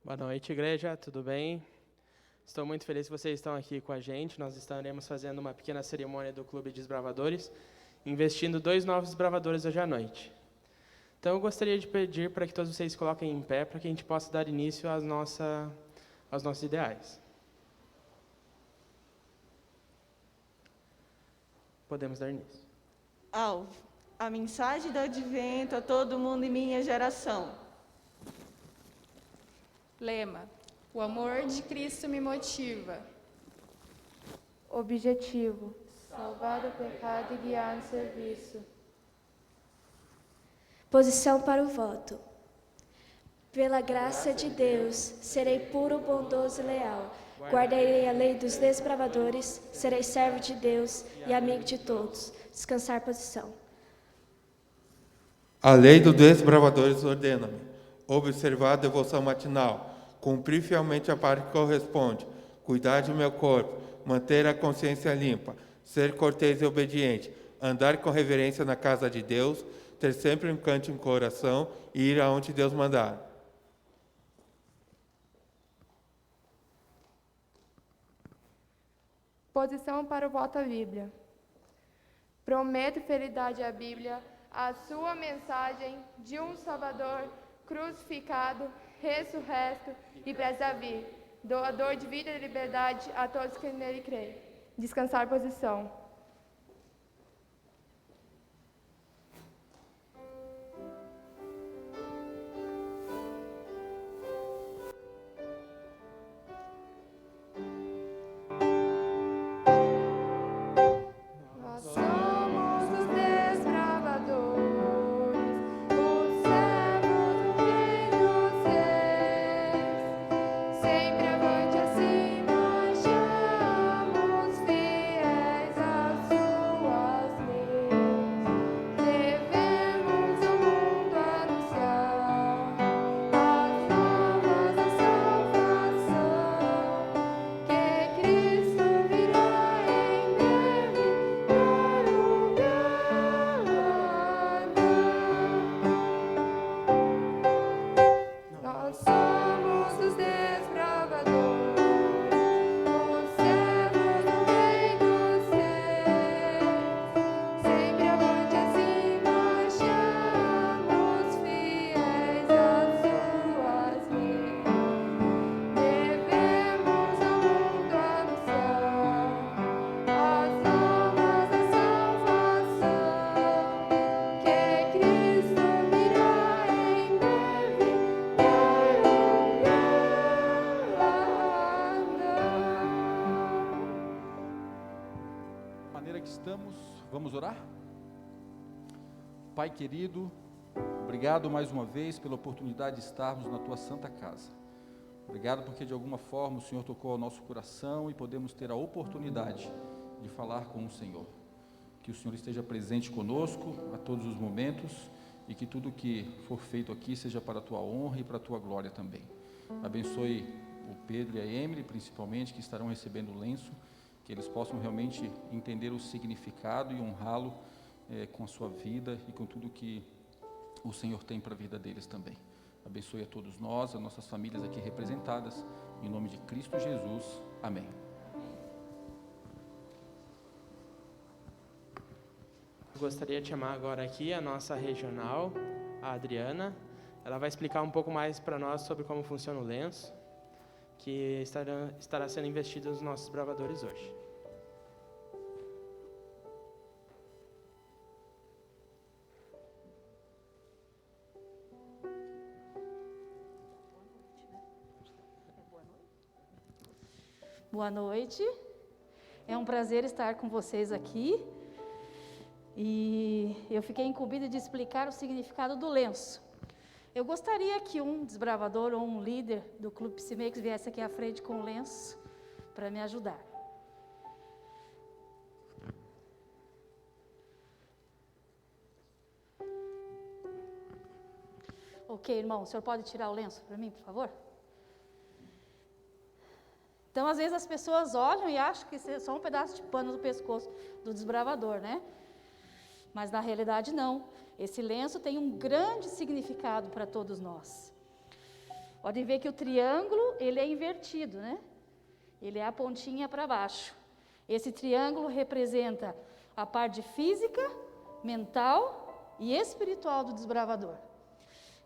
Boa noite, igreja, tudo bem? Estou muito feliz que vocês estão aqui com a gente. Nós estaremos fazendo uma pequena cerimônia do Clube de Desbravadores, investindo 2 novos desbravadores hoje à noite. Então, eu gostaria de pedir para que todos vocês se coloquem em pé, para que a gente possa dar início aos nossos ideais. Podemos dar início. Alvo: a mensagem do advento a todo mundo em minha geração. Lema: o amor de Cristo me motiva. Objetivo: salvar do pecado e guiar no serviço. Posição para o voto. Pela graça de Deus, serei puro, bondoso e leal. Guardarei a lei dos desbravadores, serei servo de Deus e amigo de todos. Descansar posição. A lei dos desbravadores ordena-me observar a devoção matinal, cumprir fielmente a parte que corresponde, cuidar de meu corpo, manter a consciência limpa, ser cortês e obediente, andar com reverência na casa de Deus, ter sempre um canto em coração e ir aonde Deus mandar. Posição para o voto à Bíblia. Prometo fidelidade à Bíblia, a sua mensagem de um Salvador crucificado, ressurreto e prestes a vir, doador de vida e liberdade a todos que nele creem. Descansar posição. Nós somos os desbravadores, os servos do Rei dos Reis. Sempre avante acima, chamamos fiéis às suas leis. Devemos ao mundo anunciar as novas da salvação, que Cristo virá em breve para o Nós somos os desbravadores, os servos do Rei dos Reis. Sempre avante acima, chamamos fiéis às suas leis. Devemos ao mundo anunciar as novas da salvação, que Cristo virá em breve para Da maneira que estamos, vamos orar? Pai querido, obrigado mais uma vez pela oportunidade de estarmos na Tua Santa Casa. Obrigado porque de alguma forma o Senhor tocou ao nosso coração e podemos ter a oportunidade de falar com o Senhor. Que o Senhor esteja presente conosco a todos os momentos e que tudo que for feito aqui seja para a Tua honra e para a Tua glória também. Abençoe o Pedro e a Emily, principalmente, que estarão recebendo o lenço, que eles possam realmente entender o significado e honrá-lo com a sua vida e com tudo que o Senhor tem para a vida deles também. Abençoe a todos nós, as nossas famílias aqui representadas, em nome de Cristo Jesus. Amém. Eu gostaria de chamar agora aqui a nossa regional, a Adriana. Ela vai explicar um pouco mais para nós sobre como funciona o lenço, que estará sendo investido nos nossos bravadores hoje. Boa noite, é um prazer estar com vocês aqui e eu fiquei incumbida de explicar o significado do lenço. Eu gostaria que um desbravador ou um líder do Clube Psimex viesse aqui à frente com o lenço para me ajudar. Ok, irmão, o senhor pode tirar o lenço para mim, por favor? Então, às vezes as pessoas olham e acham que isso é só um pedaço de pano no pescoço do desbravador, né? Mas na realidade não. Esse lenço tem um grande significado para todos nós. Podem ver que o triângulo, ele é invertido, né? Ele é a pontinha para baixo. Esse triângulo representa a parte física, mental e espiritual do desbravador.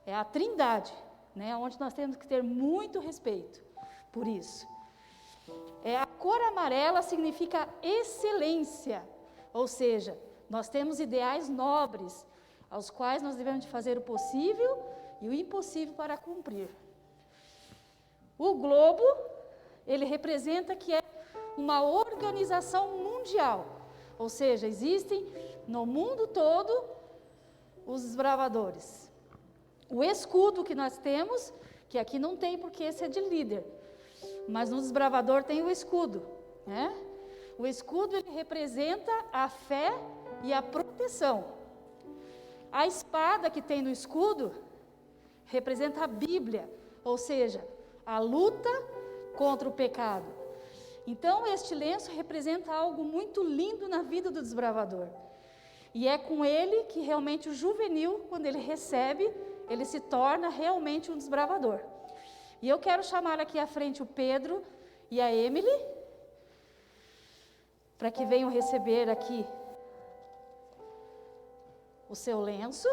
É a trindade, né? Onde nós temos que ter muito respeito por isso. A cor amarela significa excelência, ou seja, nós temos ideais nobres, aos quais nós devemos de fazer o possível e o impossível para cumprir. O globo, ele representa que é uma organização mundial, ou seja, existem no mundo todo os desbravadores. O escudo que nós temos, que aqui não tem porque esse é de líder, mas no desbravador tem o escudo, né? O escudo, ele representa a fé e a proteção. A espada que tem no escudo representa a Bíblia, ou seja, a luta contra o pecado. Então, este lenço representa algo muito lindo na vida do desbravador. E é com ele que realmente o juvenil, quando ele recebe, ele se torna realmente um desbravador. E eu quero chamar aqui à frente o Pedro e a Emily, para que venham receber aqui o seu lenço.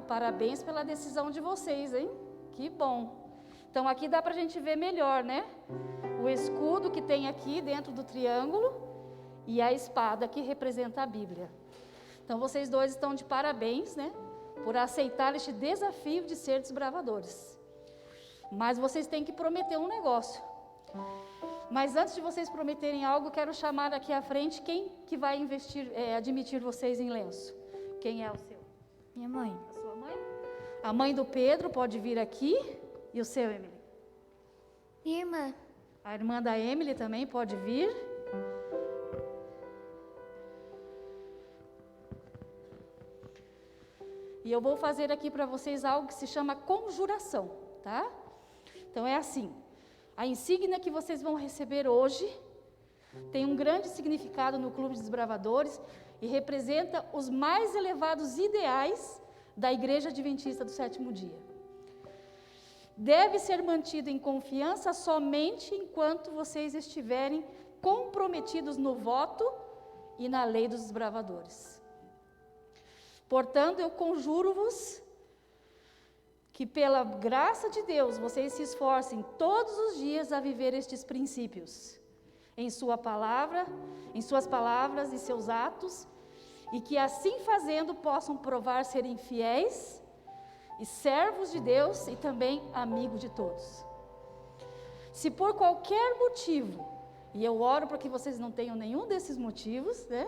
Parabéns pela decisão de vocês, hein? Que bom. Então, aqui dá para a gente ver melhor, né? O escudo que tem aqui dentro do triângulo e a espada que representa a Bíblia. Então, vocês dois estão de parabéns, né? Por aceitar este desafio de ser desbravadores. Mas vocês têm que prometer um negócio. Mas antes de vocês prometerem algo, quero chamar aqui à frente quem que vai admitir vocês em lenço. Quem é o seu? Minha mãe. A sua mãe? A mãe do Pedro pode vir aqui. E o seu, Emily? Minha irmã. A irmã da Emily também pode vir. E eu vou fazer aqui para vocês algo que se chama conjuração, tá? Então é assim, a insígnia que vocês vão receber hoje tem um grande significado no Clube de Desbravadores e representa os mais elevados ideais da Igreja Adventista do Sétimo Dia. Deve ser mantido em confiança somente enquanto vocês estiverem comprometidos no voto e na lei dos desbravadores. Portanto, eu conjuro-vos que pela graça de Deus vocês se esforcem todos os dias a viver estes princípios em sua palavra, em suas palavras e seus atos, e que assim fazendo possam provar serem fiéis e servos de Deus e também amigos de todos. Se por qualquer motivo, e eu oro para que vocês não tenham nenhum desses motivos, né?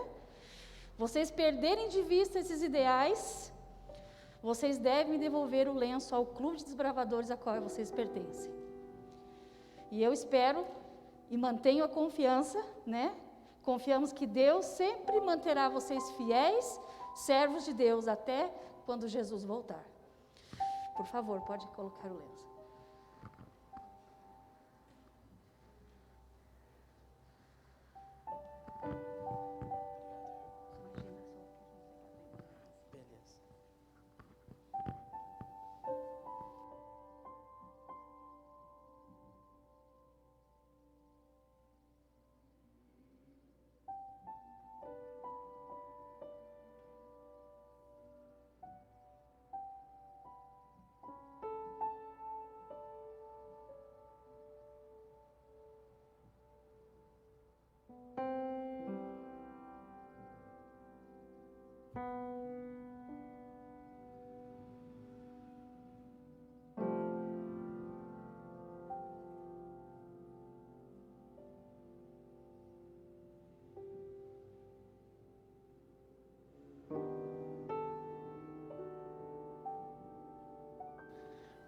Vocês perderem de vista esses ideais, vocês devem devolver o lenço ao Clube de Desbravadores a qual vocês pertencem. E eu espero e mantenho a confiança, né? Confiamos que Deus sempre manterá vocês fiéis, servos de Deus, até quando Jesus voltar. Por favor, pode colocar o lenço. Beleza.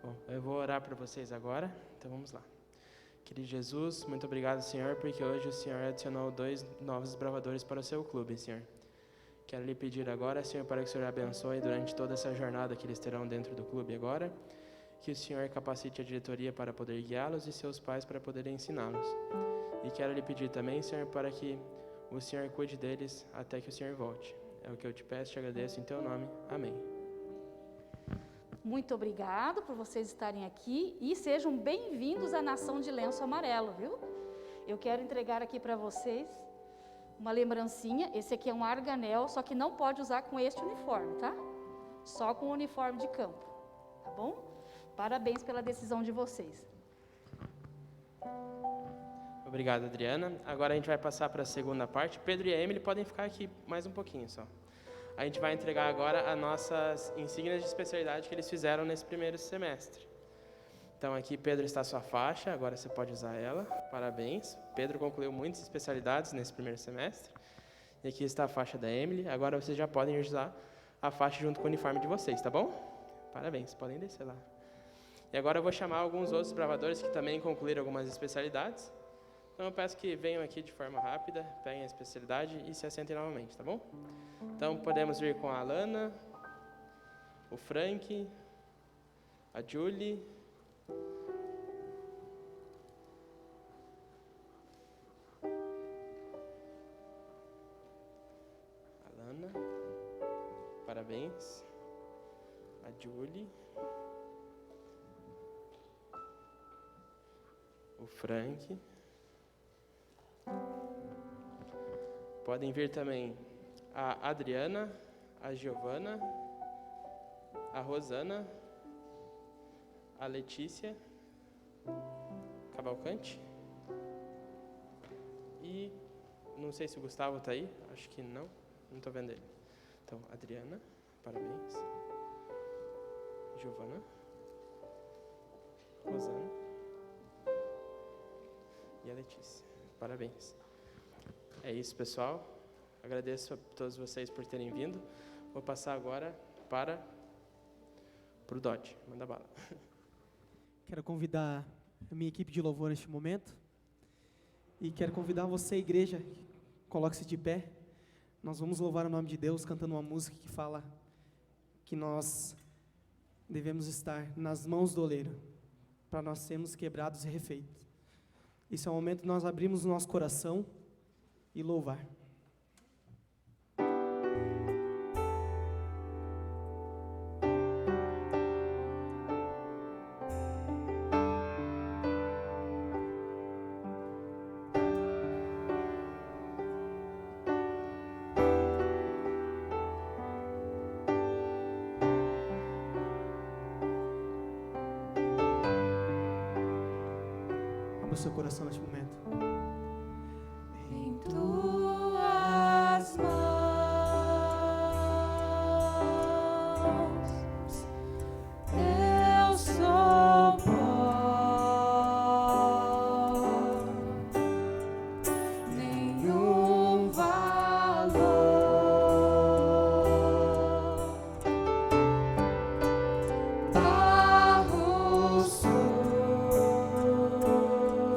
Bom, eu vou orar para vocês agora, então vamos lá. Querido Jesus, muito obrigado, Senhor, porque hoje o Senhor adicionou 2 novos desbravadores para o seu clube, Senhor. Quero lhe pedir agora, Senhor, para que o Senhor abençoe durante toda essa jornada que eles terão dentro do clube agora, que o Senhor capacite a diretoria para poder guiá-los e seus pais para poderem ensiná-los. E quero lhe pedir também, Senhor, para que o Senhor cuide deles até que o Senhor volte. É o que eu te peço e te agradeço em teu nome. Amém. Muito obrigado por vocês estarem aqui e sejam bem-vindos à Nação de Lenço Amarelo, viu? Eu quero entregar aqui para vocês uma lembrancinha. Esse aqui é um arganel, só que não pode usar com este uniforme, tá? Só com o uniforme de campo, tá bom? Parabéns pela decisão de vocês. Obrigado, Adriana. Agora a gente vai passar para a segunda parte. Pedro e a Emily podem ficar aqui mais um pouquinho só. A gente vai entregar agora as nossas insígnias de especialidade que eles fizeram nesse primeiro semestre. Então aqui, Pedro, está a sua faixa, agora você pode usar ela. Parabéns. Pedro concluiu muitas especialidades nesse primeiro semestre. E aqui está a faixa da Emily. Agora vocês já podem usar a faixa junto com o uniforme de vocês, tá bom? Parabéns, podem descer lá. E agora eu vou chamar alguns outros bravadores que também concluíram algumas especialidades. Então eu peço que venham aqui de forma rápida, peguem a especialidade e se assentem novamente, tá bom? Então podemos vir com a Alana, o Frank, a Julie, Alana, parabéns, a Julie, o Frank. Podem vir também a Adriana, a Giovana, a Rosana, a Letícia Cavalcante e não sei se o Gustavo está aí, acho que não estou vendo ele. Então, Adriana, parabéns. Giovana, Rosana e a Letícia, parabéns. É isso, pessoal. Agradeço a todos vocês por terem vindo. Vou passar agora para o Dodge. Manda bala. Quero convidar a minha equipe de louvor neste momento. E quero convidar você, igreja, coloque-se de pé. Nós vamos louvar o nome de Deus cantando uma música que fala que nós devemos estar nas mãos do oleiro para nós sermos quebrados e refeitos. Esse é o momento que nós abrimos o nosso coração e louvar. Abra o seu coração neste momento. Em tuas mãos eu sou pó, nenhum valor, barro sou.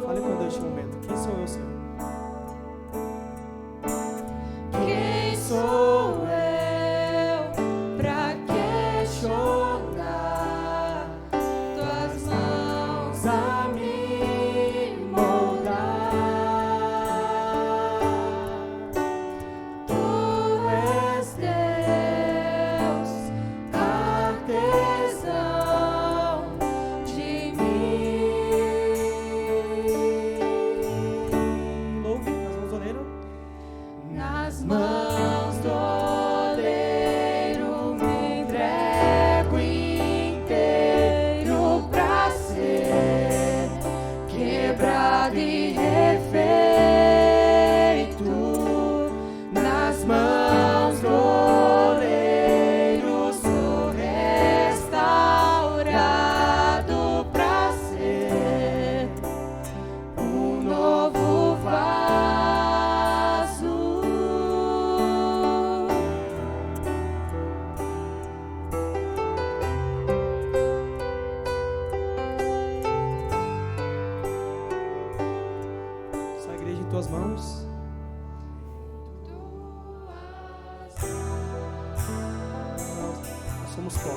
Fale com Deus neste momento. Quem sou eu, Senhor? Quem sou eu pra questionar tuas mãos a me moldar? Tu és Deus, artesão de mim. Louve nas mãos do oleiro. Nas mãos do oleiro me entrego inteiro pra ser quebrado e refeito. Nas mãos do oleiro sou restaurado pra ser um novo vaso. Só a igreja em tuas mãos. Nós somos pó.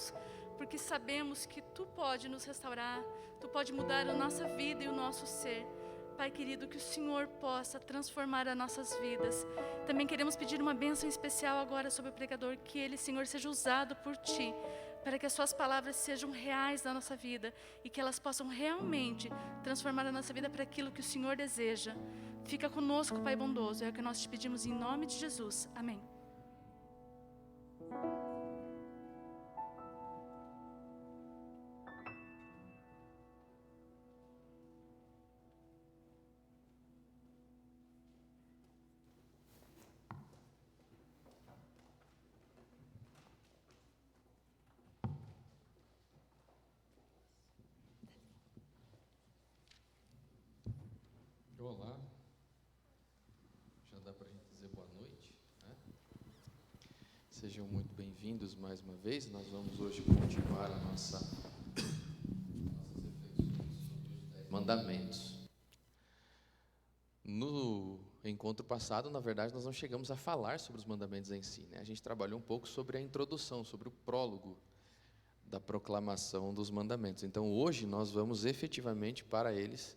Deus, porque sabemos que Tu pode nos restaurar, Tu pode mudar a nossa vida e o nosso ser. Pai querido, que o Senhor possa transformar as nossas vidas. Também queremos pedir uma bênção especial agora sobre o pregador, que ele, Senhor, seja usado por Ti, para que as Suas palavras sejam reais na nossa vida e que elas possam realmente transformar a nossa vida para aquilo que o Senhor deseja. Fica conosco, Pai bondoso, é o que nós te pedimos em nome de Jesus. Amém. Olá, já dá para a gente dizer boa noite, né? Sejam muito bem-vindos mais uma vez. Nós vamos hoje continuar a nossas reflexões sobre os 10 mandamentos. No encontro passado, na verdade, nós não chegamos a falar sobre os mandamentos em si, né? A gente trabalhou um pouco sobre a introdução, sobre o prólogo da proclamação dos mandamentos. Então, hoje, nós vamos efetivamente para eles,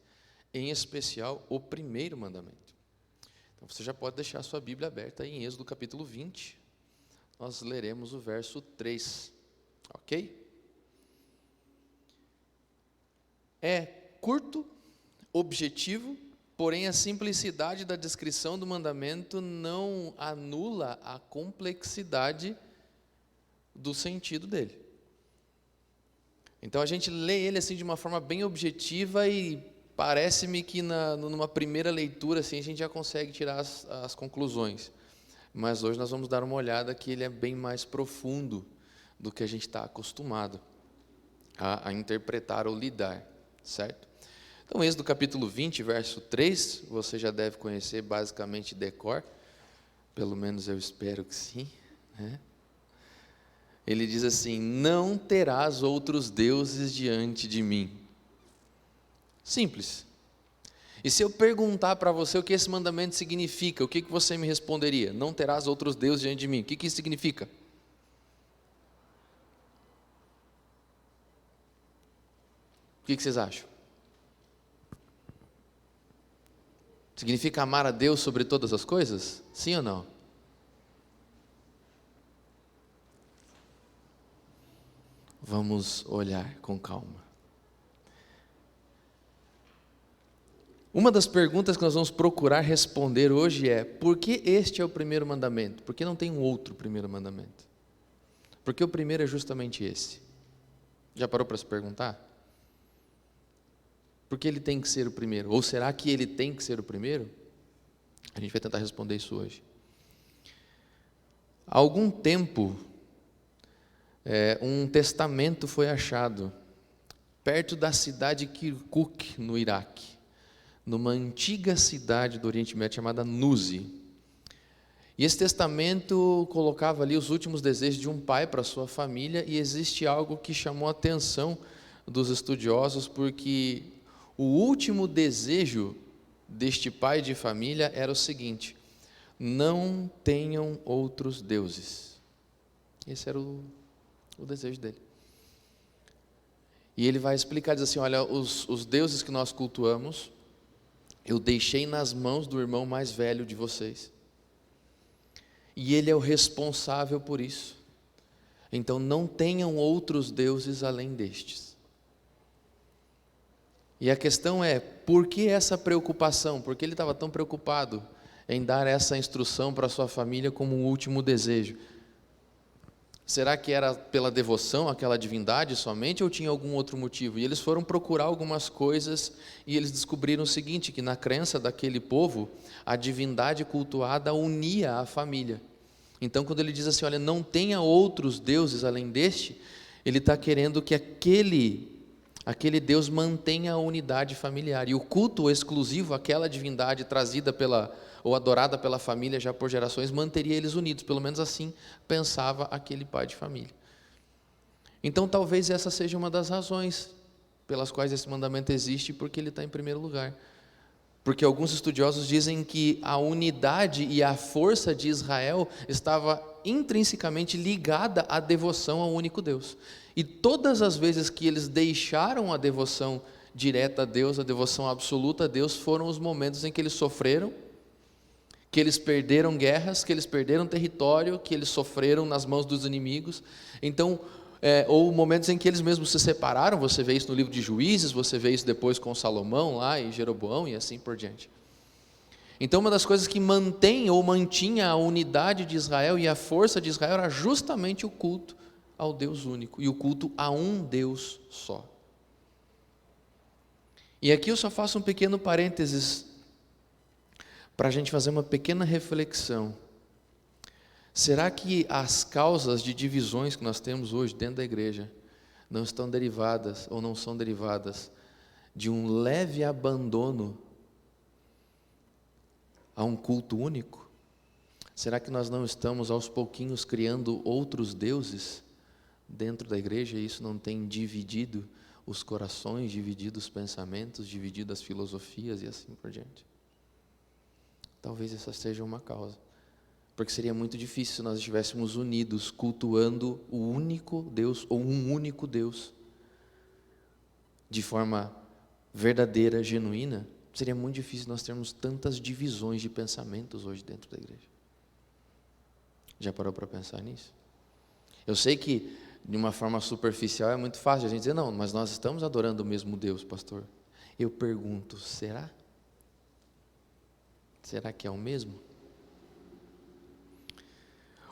em especial o primeiro mandamento. Então, você já pode deixar a sua Bíblia aberta aí em Êxodo capítulo 20. Nós leremos o verso 3, ok? É curto, objetivo, porém a simplicidade da descrição do mandamento não anula a complexidade do sentido dele. Então, a gente lê ele assim de uma forma bem objetiva e parece-me que numa primeira leitura assim, a gente já consegue tirar as conclusões. Mas hoje nós vamos dar uma olhada que ele é bem mais profundo do que a gente está acostumado a interpretar ou lidar, certo? Então, Êxodo capítulo 20, verso 3, você já deve conhecer basicamente de cor, pelo menos eu espero que sim, né? Ele diz assim: não terás outros deuses diante de mim. Simples. E se eu perguntar para você o que esse mandamento significa, o que você me responderia? Não terás outros deuses diante de mim. O que isso significa? O que vocês acham? Significa amar a Deus sobre todas as coisas? Sim ou não? Vamos olhar com calma. Uma das perguntas que nós vamos procurar responder hoje é: por que este é o primeiro mandamento? Por que não tem um outro primeiro mandamento? Porque o primeiro é justamente esse. Já parou para se perguntar? Por que ele tem que ser o primeiro? Ou será que ele tem que ser o primeiro? A gente vai tentar responder isso hoje. Há algum tempo, um testamento foi achado perto da cidade de Kirkuk, no Iraque, numa antiga cidade do Oriente Médio chamada Nuzi. E esse testamento colocava ali os últimos desejos de um pai para a sua família, e existe algo que chamou a atenção dos estudiosos, porque o último desejo deste pai de família era o seguinte: não tenham outros deuses. Esse era o desejo dele. E ele vai explicar, diz assim: olha, os deuses que nós cultuamos, eu deixei nas mãos do irmão mais velho de vocês. E ele é o responsável por isso. Então não tenham outros deuses além destes. E a questão é, por que essa preocupação? Por que ele estava tão preocupado em dar essa instrução para a sua família como um último desejo? Será que era pela devoção àquela divindade somente, ou tinha algum outro motivo? E eles foram procurar algumas coisas e eles descobriram o seguinte, que na crença daquele povo, a divindade cultuada unia a família. Então, quando ele diz assim, olha, não tenha outros deuses além deste, ele está querendo que aquele Deus mantenha a unidade familiar. E o culto exclusivo àquela divindade trazida ou adorada pela família já por gerações, manteria eles unidos. Pelo menos assim pensava aquele pai de família. Então talvez essa seja uma das razões pelas quais esse mandamento existe, porque ele está em primeiro lugar. Porque alguns estudiosos dizem que a unidade e a força de Israel estava intrinsecamente ligada à devoção ao único Deus. E todas as vezes que eles deixaram a devoção direta a Deus, a devoção absoluta a Deus, foram os momentos em que eles sofreram, que eles perderam guerras, que eles perderam território, que eles sofreram nas mãos dos inimigos. Então, ou momentos em que eles mesmos se separaram, você vê isso no livro de Juízes, você vê isso depois com Salomão lá e Jeroboão e assim por diante. Então, uma das coisas que mantém ou mantinha a unidade de Israel e a força de Israel era justamente o culto ao Deus único e o culto a um Deus só. E aqui eu só faço um pequeno parênteses para a gente fazer uma pequena reflexão. Será que as causas de divisões que nós temos hoje dentro da igreja não estão derivadas ou não são derivadas de um leve abandono a um culto único? Será que nós não estamos aos pouquinhos criando outros deuses dentro da igreja e isso não tem dividido os corações, dividido os pensamentos, dividido as filosofias e assim por diante? Talvez essa seja uma causa. Porque seria muito difícil se nós estivéssemos unidos, cultuando o único Deus, ou um único Deus, de forma verdadeira, genuína. Seria muito difícil nós termos tantas divisões de pensamentos hoje dentro da igreja. Já parou para pensar nisso? Eu sei que, de uma forma superficial, é muito fácil a gente dizer, não, mas nós estamos adorando o mesmo Deus, pastor. Eu pergunto, será? Será que é o mesmo?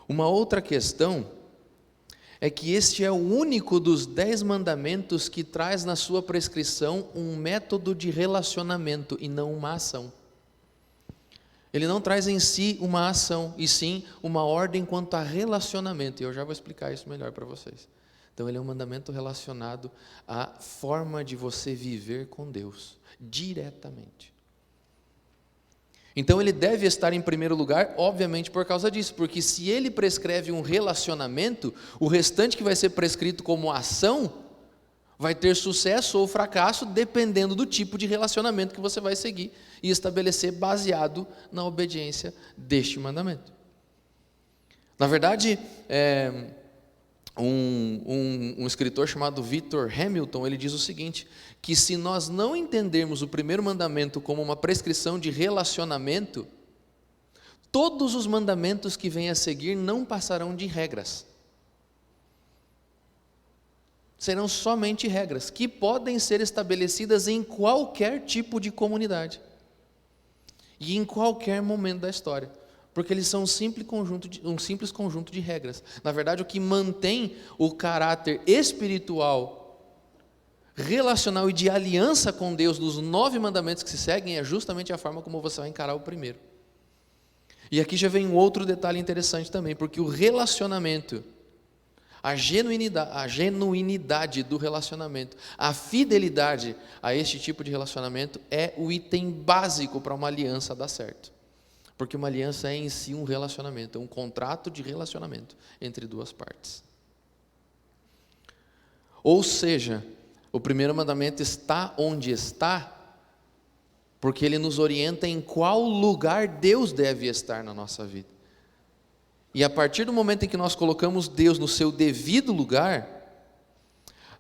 Uma outra questão é que este é o único dos 10 mandamentos que traz na sua prescrição um método de relacionamento e não uma ação. Ele não traz em si uma ação, e sim uma ordem quanto a relacionamento, e eu já vou explicar isso melhor para vocês. Então ele é um mandamento relacionado à forma de você viver com Deus, diretamente. Então ele deve estar em primeiro lugar, obviamente por causa disso, porque se ele prescreve um relacionamento, o restante que vai ser prescrito como ação, vai ter sucesso ou fracasso, dependendo do tipo de relacionamento que você vai seguir e estabelecer baseado na obediência deste mandamento. Na verdade, um escritor chamado Victor Hamilton, ele diz o seguinte, que se nós não entendermos o primeiro mandamento como uma prescrição de relacionamento, todos os mandamentos que vêm a seguir não passarão de regras. Serão somente regras, que podem ser estabelecidas em qualquer tipo de comunidade e em qualquer momento da história. Porque eles são um simples conjunto de regras. Na verdade, o que mantém o caráter espiritual, relacional e de aliança com Deus nos 9 mandamentos que se seguem é justamente a forma como você vai encarar o primeiro. E aqui já vem um outro detalhe interessante também, porque o relacionamento, a genuinidade do relacionamento, a fidelidade a este tipo de relacionamento é o item básico para uma aliança dar certo. Porque uma aliança é em si um relacionamento, é um contrato de relacionamento entre duas partes. Ou seja, o primeiro mandamento está onde está, porque ele nos orienta em qual lugar Deus deve estar na nossa vida. E a partir do momento em que nós colocamos Deus no seu devido lugar,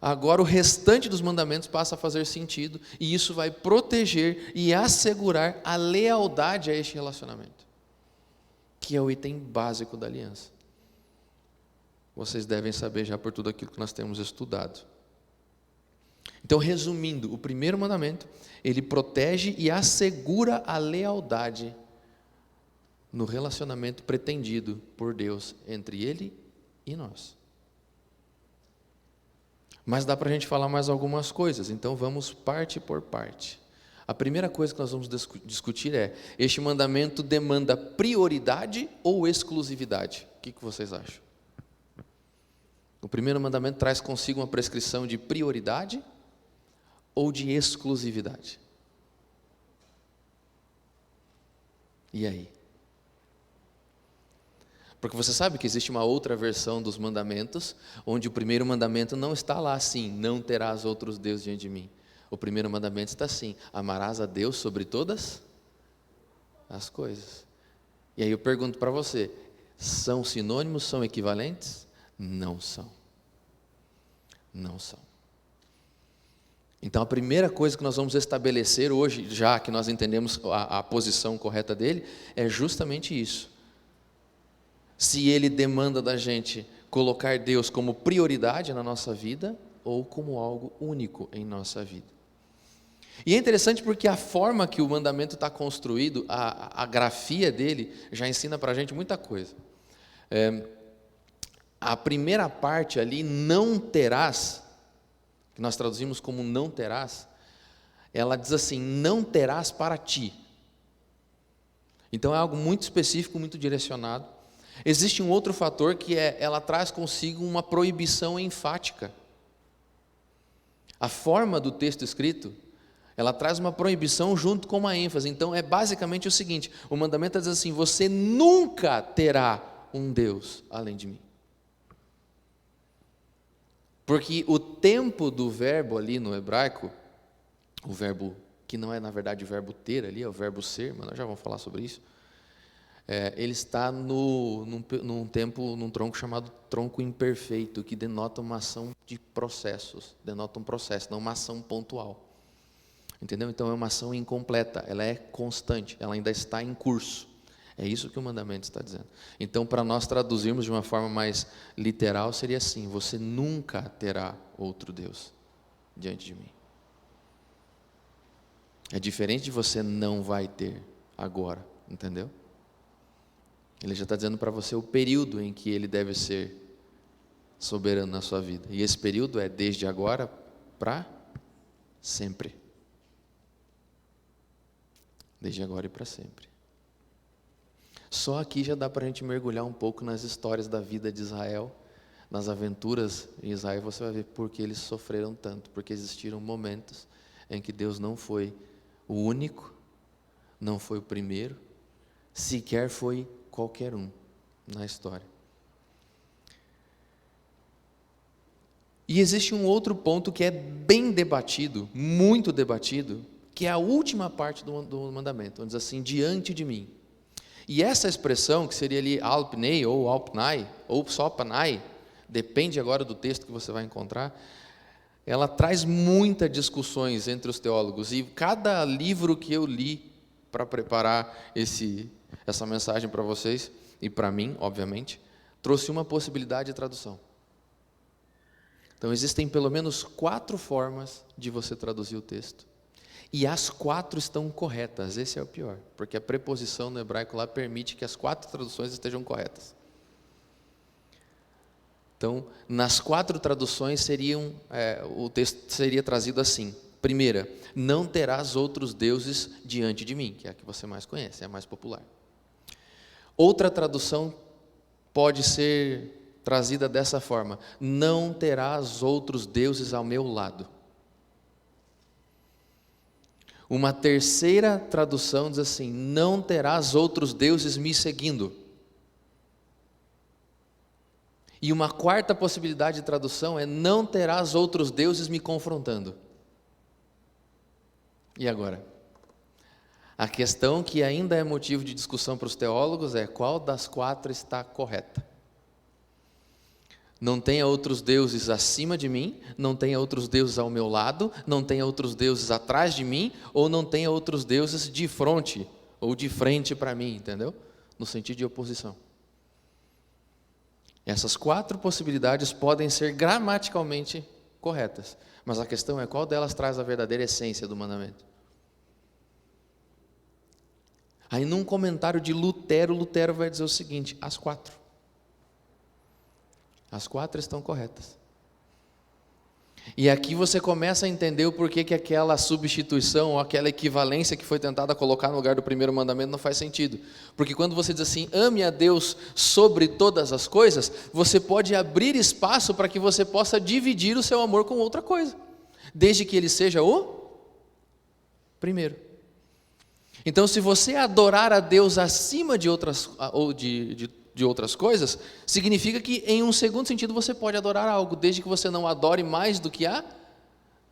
agora o restante dos mandamentos passa a fazer sentido, e isso vai proteger e assegurar a lealdade a este relacionamento, que é o item básico da aliança. Vocês devem saber já por tudo aquilo que nós temos estudado. Então, resumindo, o primeiro mandamento, ele protege e assegura a lealdade no relacionamento pretendido por Deus entre Ele e nós. Mas dá para a gente falar mais algumas coisas, então vamos parte por parte. A primeira coisa que nós vamos discutir é, este mandamento demanda prioridade ou exclusividade? O que vocês acham? O primeiro mandamento traz consigo uma prescrição de prioridade ou de exclusividade? E aí? Porque você sabe que existe uma outra versão dos mandamentos, onde o primeiro mandamento não está lá assim, não terás outros deuses diante de mim. O primeiro mandamento está assim, amarás a Deus sobre todas as coisas. E aí eu pergunto para você, São sinônimos, são equivalentes? Não são. Não são. Então, a primeira coisa que nós vamos estabelecer hoje, já que nós entendemos a posição correta dele, é justamente isso. Se ele demanda da gente colocar Deus como prioridade na nossa vida ou como algo único em nossa vida. E é interessante porque a forma que o mandamento está construído, a grafia dele, já ensina para a gente muita coisa. A primeira parte ali, não terás, que nós traduzimos como não terás, ela diz assim, não terás para ti. Então é algo muito específico, muito direcionado. Existe um outro fator que ela traz consigo uma proibição enfática. A forma do texto escrito, ela traz uma proibição junto com uma ênfase. Então é basicamente o seguinte, o mandamento diz assim, você nunca terá um Deus além de mim. Porque o tempo do verbo ali no hebraico, o verbo que não é na verdade o verbo ter ali, é o verbo ser, mas nós já vamos falar sobre isso, ele está num tronco chamado tronco imperfeito, que denota uma ação de processos, denota um processo, não uma ação pontual. Entendeu? Então é uma ação incompleta, ela é constante, ela ainda está em curso. É isso que o mandamento está dizendo. Então, para nós traduzirmos de uma forma mais literal, seria assim, você nunca terá outro Deus diante de mim. É diferente de você não vai ter agora, entendeu? Ele já está dizendo para você o período em que ele deve ser soberano na sua vida. E esse período é desde agora para sempre. Desde agora e para sempre. Só aqui já dá para a gente mergulhar um pouco nas histórias da vida de Israel, nas aventuras em Israel, você vai ver por que eles sofreram tanto, porque existiram momentos em que Deus não foi o único, não foi o primeiro, sequer foi qualquer um na história. E existe um outro ponto que é bem debatido, muito debatido, que é a última parte do mandamento, onde diz assim, diante de mim. E essa expressão, que seria ali alpnei, ou alpnai, ou só panai, depende agora do texto que você vai encontrar, ela traz muitas discussões entre os teólogos, e cada livro que eu li para preparar essa mensagem para vocês, e para mim, obviamente, trouxe uma possibilidade de tradução. Então, existem pelo menos 4 formas de você traduzir o texto. E as 4 estão corretas, esse é o pior, porque a preposição no hebraico lá permite que as 4 traduções estejam corretas. Então, nas 4 traduções o texto seria trazido assim. Primeira, não terás outros deuses diante de mim, que é a que você mais conhece, é a mais popular. Outra tradução pode ser trazida dessa forma, não terás outros deuses ao meu lado. Uma terceira tradução diz assim, não terás outros deuses me seguindo. E uma quarta possibilidade de tradução é, não terás outros deuses me confrontando. E agora? A questão que ainda é motivo de discussão para os teólogos é, qual das 4 está correta? Não tenha outros deuses acima de mim, não tenha outros deuses ao meu lado, não tenha outros deuses atrás de mim, ou não tenha outros deuses de fronte, ou de frente para mim, entendeu? No sentido de oposição. Essas 4 possibilidades podem ser gramaticalmente corretas, mas a questão é qual delas traz a verdadeira essência do mandamento. Aí num comentário de Lutero vai dizer o seguinte, as 4. As 4 estão corretas. E aqui você começa a entender o porquê que aquela substituição, ou aquela equivalência que foi tentada colocar no lugar do primeiro mandamento não faz sentido. Porque quando você diz assim, ame a Deus sobre todas as coisas, você pode abrir espaço para que você possa dividir o seu amor com outra coisa, desde que ele seja o primeiro. Então, se você adorar a Deus acima de outras, ou de outras coisas, significa que em um segundo sentido você pode adorar algo, desde que você não adore mais do que a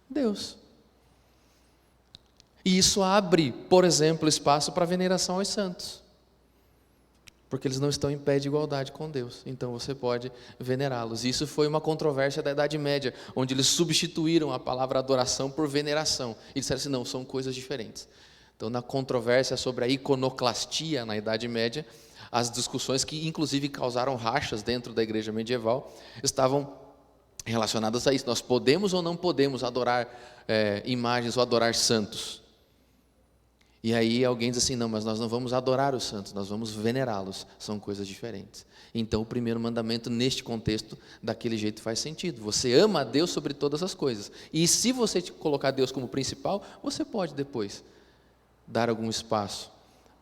Deus. E isso abre, por exemplo, espaço para a veneração aos santos. porque eles não estão em pé de igualdade com Deus, então você pode venerá-los. Isso foi uma controvérsia da Idade Média, onde eles substituíram a palavra adoração por veneração, e disseram assim, não, são coisas diferentes. Então, na controvérsia sobre a iconoclastia na Idade Média, as discussões que inclusive causaram rachas dentro da igreja medieval, estavam relacionadas a isso. Nós podemos ou não podemos adorar imagens ou adorar santos? E aí alguém diz assim, não, mas nós não vamos adorar os santos, nós vamos venerá-los, são coisas diferentes. Então o primeiro mandamento neste contexto, daquele jeito faz sentido, você ama a Deus sobre todas as coisas, e se você colocar Deus como principal, você pode depois dar algum espaço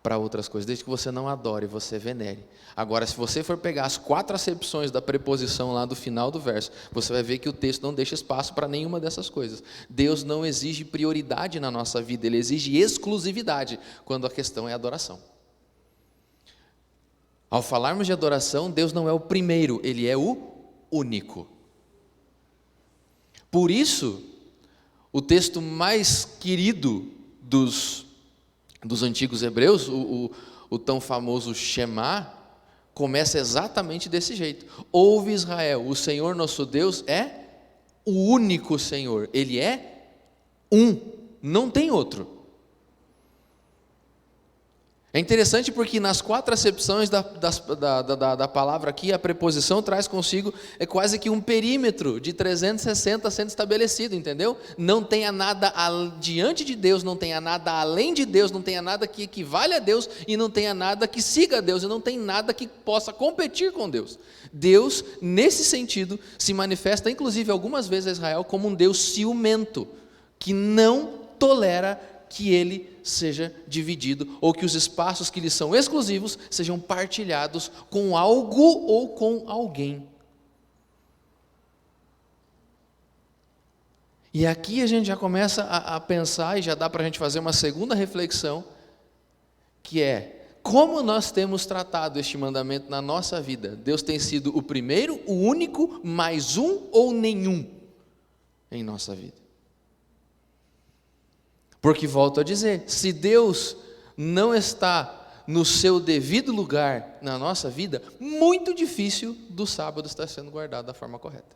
para outras coisas, desde que você não adore, você venere. Agora, se você for pegar as 4 acepções da preposição lá do final do verso, você vai ver que o texto não deixa espaço para nenhuma dessas coisas. Deus não exige prioridade na nossa vida, Ele exige exclusividade, quando a questão é adoração. Ao falarmos de adoração, Deus não é o primeiro, Ele é o único. Por isso, o texto mais querido dos antigos hebreus, o tão famoso Shema, começa exatamente desse jeito. Ouve Israel, o Senhor nosso Deus é o único Senhor, Ele é um, não tem outro. É interessante porque nas 4 acepções da palavra aqui, a preposição traz consigo quase que um perímetro de 360 sendo estabelecido, entendeu? Não tenha nada diante de Deus, não tenha nada além de Deus, não tenha nada que equivale a Deus e não tenha nada que siga a Deus e não tem nada que possa competir com Deus. Deus, nesse sentido, se manifesta inclusive algumas vezes a Israel como um Deus ciumento, que não tolera que ele seja dividido, ou que os espaços que lhe são exclusivos sejam partilhados com algo ou com alguém. E aqui a gente já começa a pensar, e já dá para a gente fazer uma segunda reflexão, que é, como nós temos tratado este mandamento na nossa vida? Deus tem sido o primeiro, o único, mais um ou nenhum em nossa vida? Porque, volto a dizer, se Deus não está no seu devido lugar na nossa vida, muito difícil do sábado estar sendo guardado da forma correta.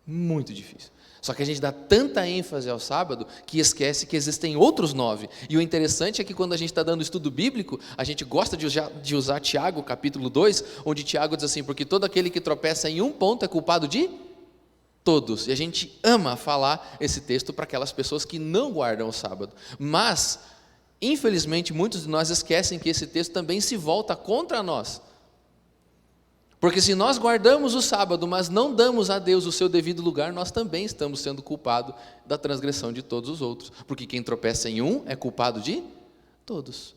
Muito difícil. Só que a gente dá tanta ênfase ao sábado que esquece que existem outros 9. E o interessante é que quando a gente está dando estudo bíblico, a gente gosta de usar Tiago, capítulo 2, onde Tiago diz assim, porque todo aquele que tropeça em um ponto é culpado de todos. E a gente ama falar esse texto para aquelas pessoas que não guardam o sábado. Mas, infelizmente, muitos de nós esquecem que esse texto também se volta contra nós. Porque se nós guardamos o sábado, mas não damos a Deus o seu devido lugar, nós também estamos sendo culpados da transgressão de todos os outros. Porque quem tropeça em um é culpado de todos.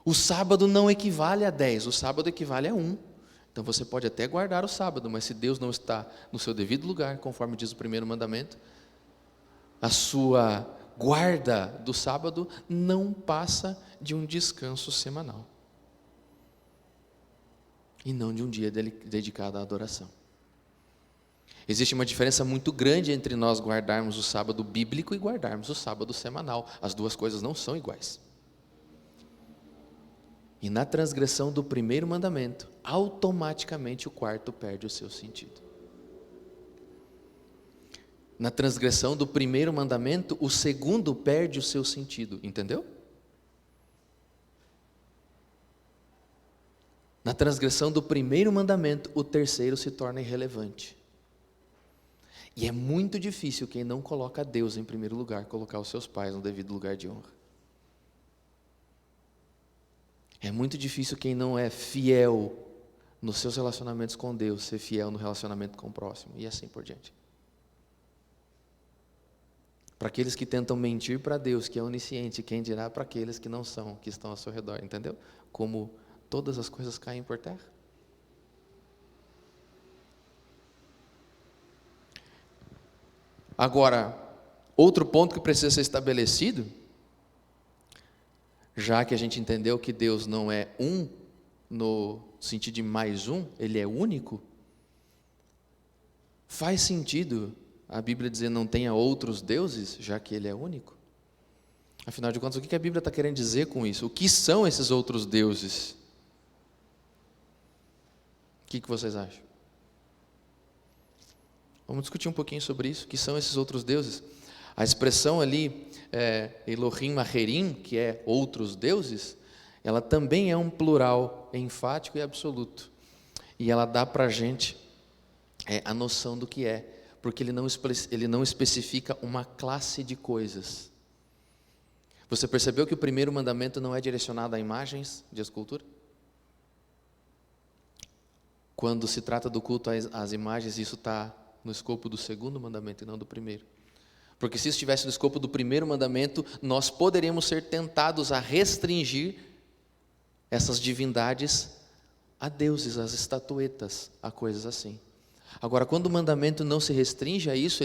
O sábado não equivale a 10, o sábado equivale a 1. Então você pode até guardar o sábado, mas se Deus não está no seu devido lugar, conforme diz o primeiro mandamento, a sua guarda do sábado não passa de um descanso semanal. E não de um dia dedicado à adoração. Existe uma diferença muito grande entre nós guardarmos o sábado bíblico e guardarmos o sábado semanal. As duas coisas não são iguais. E na transgressão do primeiro mandamento, automaticamente o quarto perde o seu sentido. Na transgressão do primeiro mandamento, o segundo perde o seu sentido, entendeu? Na transgressão do primeiro mandamento, o terceiro se torna irrelevante. E é muito difícil quem não coloca Deus em primeiro lugar, colocar os seus pais no devido lugar de honra. É muito difícil quem não é fiel nos seus relacionamentos com Deus, ser fiel no relacionamento com o próximo, e assim por diante. Para aqueles que tentam mentir para Deus, que é onisciente, quem dirá para aqueles que não são, que estão ao seu redor, entendeu? Como todas as coisas caem por terra. Agora, outro ponto que precisa ser estabelecido, já que a gente entendeu que Deus não é um, no sentido de mais um, Ele é único, faz sentido a Bíblia dizer não tenha outros deuses, já que Ele é único? Afinal de contas, o que a Bíblia está querendo dizer com isso? O que são esses outros deuses? que vocês acham? Vamos discutir um pouquinho sobre isso. O que são esses outros deuses? A expressão ali, Elohim Acherim, que é outros deuses, ela também é um plural enfático e absoluto. E ela dá para a gente a noção do que é, porque ele não especifica uma classe de coisas. Você percebeu que o primeiro mandamento não é direcionado a imagens de escultura? Quando se trata do culto às imagens, isso está no escopo do segundo mandamento e não do primeiro. Porque se estivesse no escopo do primeiro mandamento, nós poderíamos ser tentados a restringir essas divindades a deuses, às estatuetas, a coisas assim. Agora, quando o mandamento não se restringe a isso,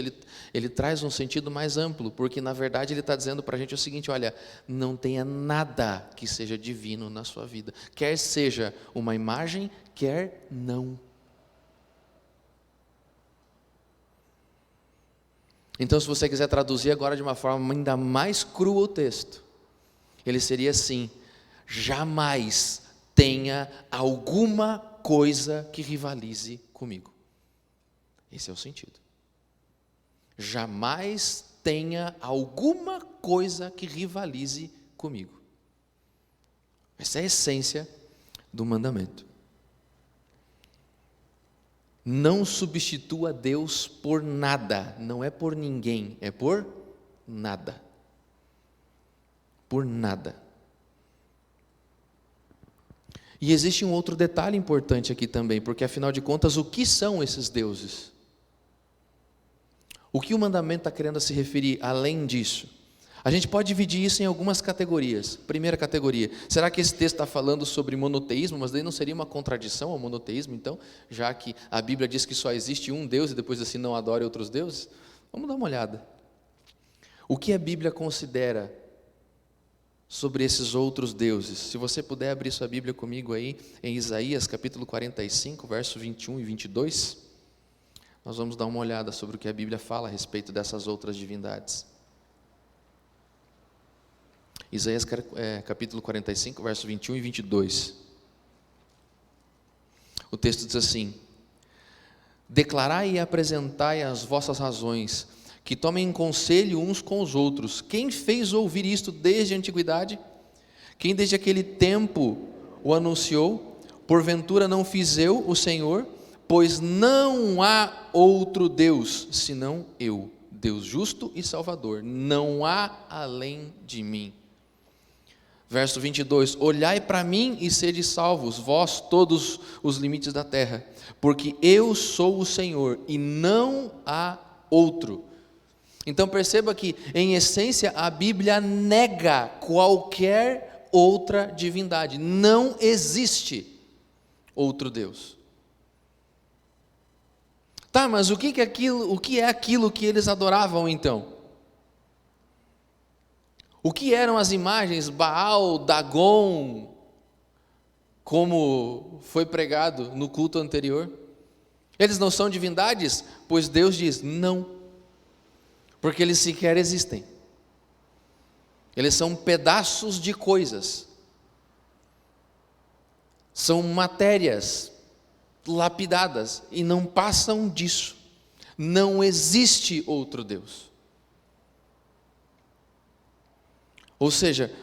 ele traz um sentido mais amplo, porque na verdade ele está dizendo para a gente o seguinte: olha, não tenha nada que seja divino na sua vida, quer seja uma imagem, quer não. Então, se você quiser traduzir agora de uma forma ainda mais crua o texto, ele seria assim: jamais tenha alguma coisa que rivalize comigo. Esse é o sentido. Jamais tenha alguma coisa que rivalize comigo. Essa é a essência do mandamento. Não substitua Deus por nada, não é por ninguém, é por nada. Por nada. E existe um outro detalhe importante aqui também, porque afinal de contas, o que são esses deuses? O que o mandamento está querendo se referir além disso? A gente pode dividir isso em algumas categorias. Primeira categoria, será que esse texto está falando sobre monoteísmo, mas daí não seria uma contradição ao monoteísmo, então, já que a Bíblia diz que só existe um Deus e depois assim não adore outros deuses? Vamos dar uma olhada. O que a Bíblia considera sobre esses outros deuses? Se você puder abrir sua Bíblia comigo aí, em Isaías capítulo 45, verso 21 e 22, nós vamos dar uma olhada sobre o que a Bíblia fala a respeito dessas outras divindades. Isaías capítulo 45, verso 21 e 22. O texto diz assim: declarai e apresentai as vossas razões, que tomem conselho uns com os outros. Quem fez ouvir isto desde a antiguidade? Quem desde aquele tempo o anunciou? Porventura não fiz eu, o Senhor? Pois não há outro Deus, senão eu, Deus justo e salvador. Não há além de mim. Verso 22, olhai para mim e sede salvos, vós todos os limites da terra, porque eu sou o Senhor e não há outro. Então perceba que, em essência, a Bíblia nega qualquer outra divindade. Não existe outro Deus. Tá, mas o que é aquilo que eles adoravam então? O que eram as imagens Baal, Dagon, como foi pregado no culto anterior? Eles não são divindades? Pois Deus diz não, porque eles sequer existem. Eles são pedaços de coisas, são matérias lapidadas e não passam disso. Não existe outro Deus. Ou seja,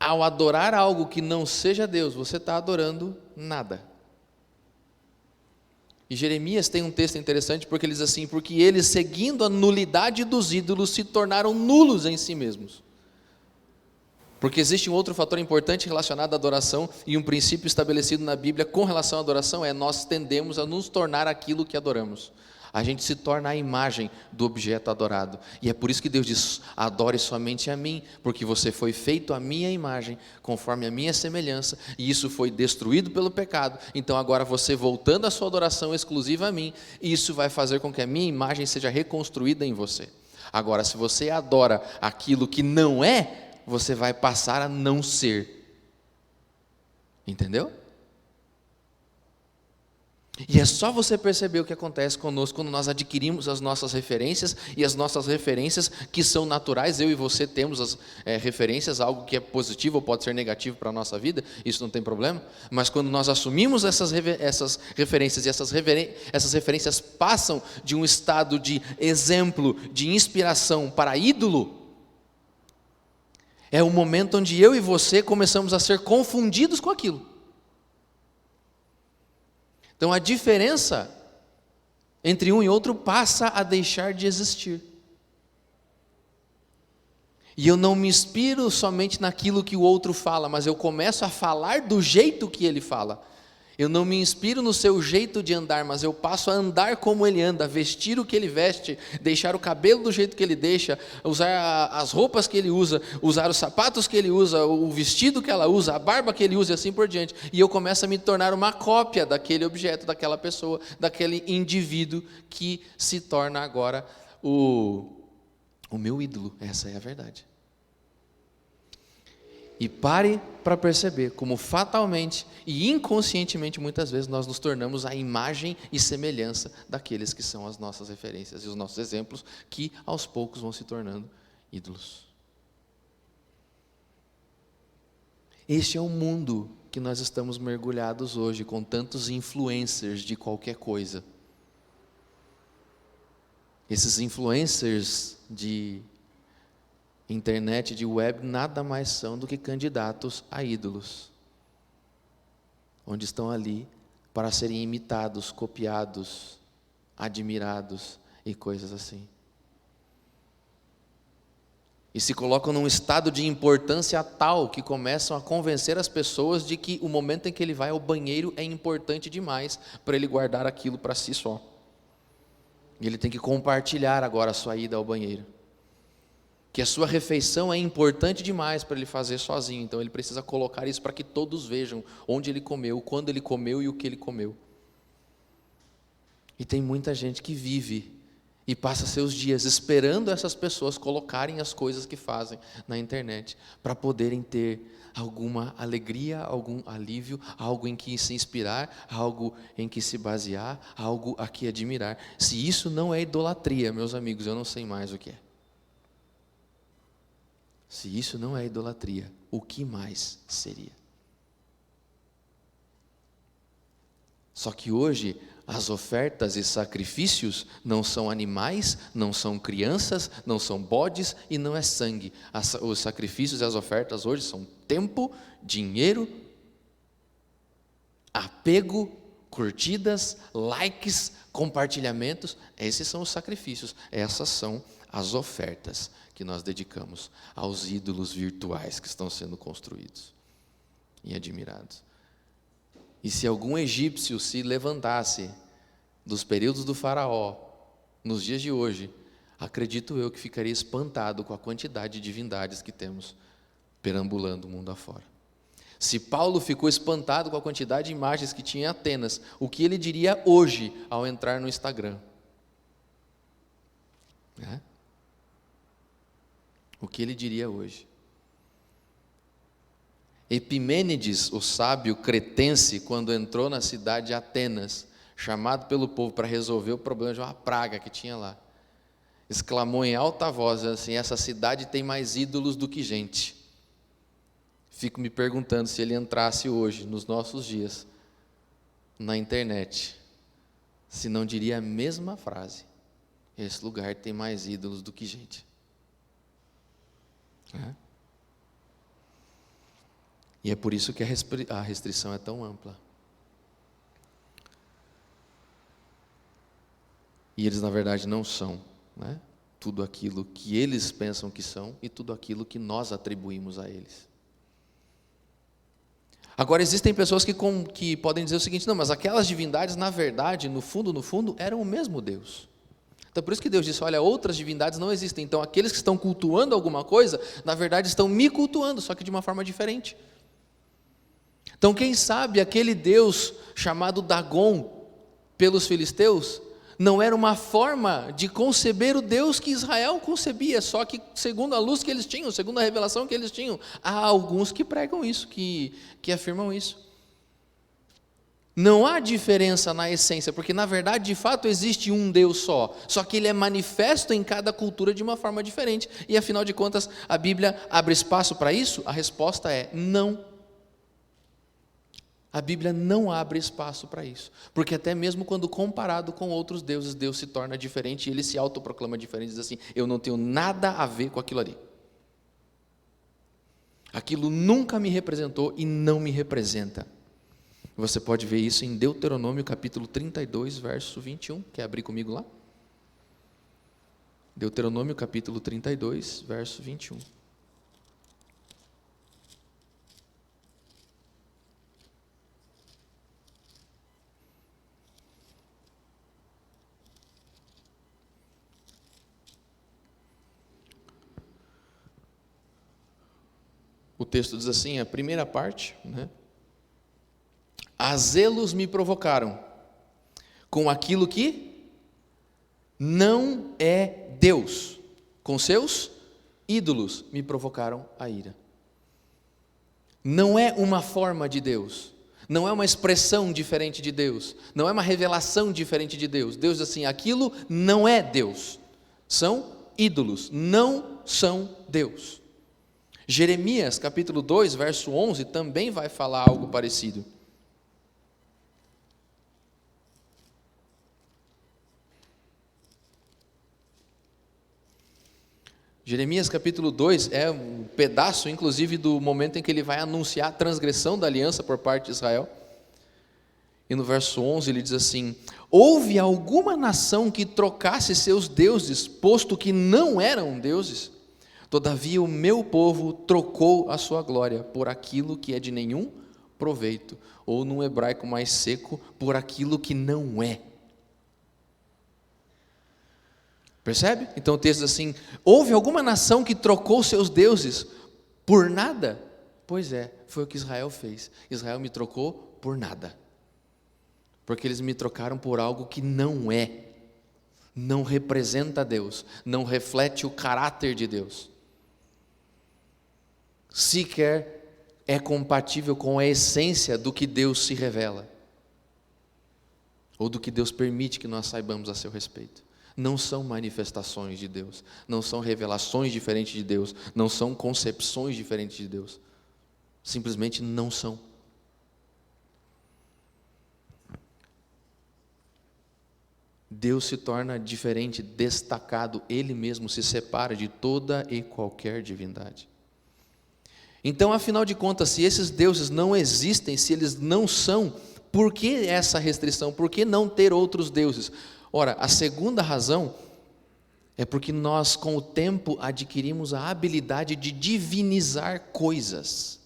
ao adorar algo que não seja Deus, você está adorando nada. E Jeremias tem um texto interessante porque ele diz assim: porque eles, seguindo a nulidade dos ídolos, se tornaram nulos em si mesmos. Porque existe um outro fator importante relacionado à adoração, e um princípio estabelecido na Bíblia com relação à adoração é: nós tendemos a nos tornar aquilo que adoramos. A gente se torna a imagem do objeto adorado. E é por isso que Deus diz: adore somente a mim, porque você foi feito à minha imagem, conforme a minha semelhança, e isso foi destruído pelo pecado. Então agora você, voltando a sua adoração exclusiva a mim, isso vai fazer com que a minha imagem seja reconstruída em você. Agora, se você adora aquilo que não é, você vai passar a não ser. Entendeu? E é só você perceber o que acontece conosco quando nós adquirimos as nossas referências, e as nossas referências que são naturais, eu e você temos as referências, algo que é positivo ou pode ser negativo para a nossa vida, isso não tem problema, mas quando nós assumimos essas referências, e essas referências passam de um estado de exemplo, de inspiração para ídolo, é o momento onde eu e você começamos a ser confundidos com aquilo. Então a diferença entre um e outro passa a deixar de existir. E eu não me inspiro somente naquilo que o outro fala, mas eu começo a falar do jeito que ele fala. Eu não me inspiro no seu jeito de andar, mas eu passo a andar como ele anda, vestir o que ele veste, deixar o cabelo do jeito que ele deixa, usar as roupas que ele usa, usar os sapatos que ele usa, o vestido que ela usa, a barba que ele usa e assim por diante. E eu começo a me tornar uma cópia daquele objeto, daquela pessoa, daquele indivíduo que se torna agora o meu ídolo. Essa é a verdade. E pare para perceber como fatalmente e inconscientemente muitas vezes nós nos tornamos a imagem e semelhança daqueles que são as nossas referências e os nossos exemplos, que aos poucos vão se tornando ídolos. Este é o mundo que nós estamos mergulhados hoje, com tantos influencers de qualquer coisa. Esses influencers de internet, de web, nada mais são do que candidatos a ídolos, onde estão ali para serem imitados, copiados, admirados e coisas assim. E se colocam num estado de importância tal que começam a convencer as pessoas de que o momento em que ele vai ao banheiro é importante demais para ele guardar aquilo para si só. E ele tem que compartilhar agora a sua ida ao banheiro. Que a sua refeição é importante demais para ele fazer sozinho, então ele precisa colocar isso para que todos vejam onde ele comeu, quando ele comeu e o que ele comeu. E tem muita gente que vive e passa seus dias esperando essas pessoas colocarem as coisas que fazem na internet, para poderem ter alguma alegria, algum alívio, algo em que se inspirar, algo em que se basear, algo a que admirar. Se isso não é idolatria, meus amigos, eu não sei mais o que é. Se isso não é idolatria, o que mais seria? Só que hoje, as ofertas e sacrifícios não são animais, não são crianças, não são bodes e não é sangue. Os sacrifícios e as ofertas hoje são tempo, dinheiro, apego, curtidas, likes, compartilhamentos. Esses são os sacrifícios, essas são as ofertas que nós dedicamos aos ídolos virtuais que estão sendo construídos e admirados. E se algum egípcio se levantasse dos períodos do faraó, nos dias de hoje, acredito eu que ficaria espantado com a quantidade de divindades que temos perambulando o mundo afora. Se Paulo ficou espantado com a quantidade de imagens que tinha em Atenas, o que ele diria hoje ao entrar no Instagram? O que ele diria hoje? Epimênides, o sábio cretense, quando entrou na cidade de Atenas, chamado pelo povo para resolver o problema de uma praga que tinha lá, exclamou em alta voz assim: essa cidade tem mais ídolos do que gente. Fico me perguntando se ele entrasse hoje, nos nossos dias, na internet, se não diria a mesma frase: esse lugar tem mais ídolos do que gente. E é por isso que a restrição é tão ampla. E eles, na verdade, não são, tudo aquilo que eles pensam que são e tudo aquilo que nós atribuímos a eles. Agora, existem pessoas que podem dizer o seguinte: não, mas aquelas divindades, na verdade, no fundo, eram o mesmo Deus. Então, por isso que Deus disse: olha, outras divindades não existem. Então, aqueles que estão cultuando alguma coisa, na verdade, estão me cultuando, só que de uma forma diferente. Então, quem sabe aquele Deus chamado Dagon pelos filisteus não era uma forma de conceber o Deus que Israel concebia, só que segundo a luz que eles tinham, segundo a revelação que eles tinham. Há alguns que pregam isso, que afirmam isso. Não há diferença na essência, porque na verdade, de fato, existe um Deus só que ele é manifesto em cada cultura de uma forma diferente. E afinal de contas, a Bíblia abre espaço para isso? A resposta é não. A Bíblia não abre espaço para isso, porque até mesmo quando comparado com outros deuses, Deus se torna diferente e ele se autoproclama diferente, diz assim: eu não tenho nada a ver com aquilo ali. Aquilo nunca me representou e não me representa. Você pode ver isso em Deuteronômio capítulo 32, verso 21. Quer abrir comigo lá? Deuteronômio capítulo 32, verso 21. O texto diz assim, a primeira parte, né? A zelos me provocaram com aquilo que não é Deus. Com seus ídolos me provocaram a ira. Não é uma forma de Deus. Não é uma expressão diferente de Deus. Não é uma revelação diferente de Deus. Deus diz assim, aquilo não é Deus. São ídolos, não são Deus. Jeremias capítulo 2, verso 11, também vai falar algo parecido. Jeremias capítulo 2 é um pedaço, inclusive, do momento em que ele vai anunciar a transgressão da aliança por parte de Israel. E no verso 11 ele diz assim: houve alguma nação que trocasse seus deuses, posto que não eram deuses? Todavia o meu povo trocou a sua glória por aquilo que é de nenhum proveito, ou num hebraico mais seco, por aquilo que não é. Percebe? Então o texto diz assim: houve alguma nação que trocou seus deuses por nada? Pois é, foi o que Israel fez. Israel me trocou por nada. Porque eles me trocaram por algo que não é. Não representa Deus. Não reflete o caráter de Deus. Sequer é compatível com a essência do que Deus se revela. Ou do que Deus permite que nós saibamos a seu respeito. Não são manifestações de Deus, não são revelações diferentes de Deus, não são concepções diferentes de Deus, simplesmente não são. Deus se torna diferente, destacado, Ele mesmo se separa de toda e qualquer divindade. Então, afinal de contas, se esses deuses não existem, se eles não são, por que essa restrição? Por que não ter outros deuses? Ora, a segunda razão é porque nós, com o tempo, adquirimos a habilidade de divinizar coisas.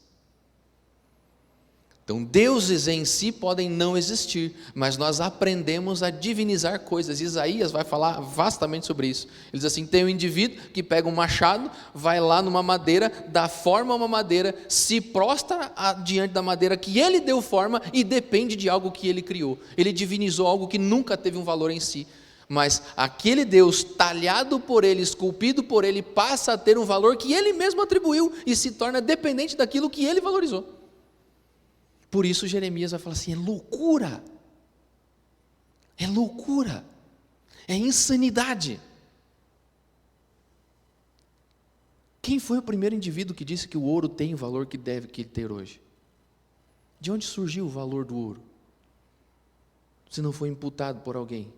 Então, deuses em si podem não existir, mas nós aprendemos a divinizar coisas. Isaías vai falar vastamente sobre isso. Ele diz assim, tem um indivíduo que pega um machado, vai lá numa madeira, dá forma a uma madeira, se prostra diante da madeira que ele deu forma e depende de algo que ele criou. Ele divinizou algo que nunca teve um valor em si. Mas aquele Deus talhado por ele, esculpido por ele, passa a ter um valor que ele mesmo atribuiu e se torna dependente daquilo que ele valorizou. Por isso Jeremias vai falar assim, é loucura, é insanidade. Quem foi o primeiro indivíduo que disse que o ouro tem o valor que deve ter hoje? De onde surgiu o valor do ouro? Se não foi imputado por alguém.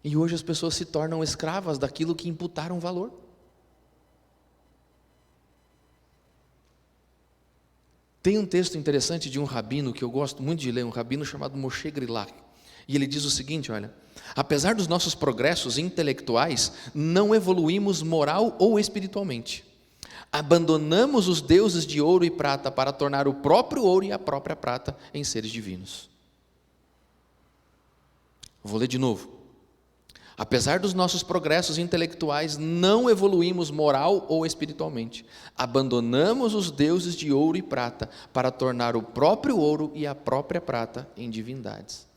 E hoje as pessoas se tornam escravas daquilo que imputaram valor. Tem um texto interessante de um rabino que eu gosto muito de ler, um rabino chamado Moshe Grilach. E ele diz o seguinte, olha, apesar dos nossos progressos intelectuais, não evoluímos moral ou espiritualmente. Abandonamos os deuses de ouro e prata para tornar o próprio ouro e a própria prata em seres divinos. Vou ler de novo. Apesar dos nossos progressos intelectuais, não evoluímos moral ou espiritualmente. Abandonamos os deuses de ouro e prata para tornar o próprio ouro e a própria prata em divindades.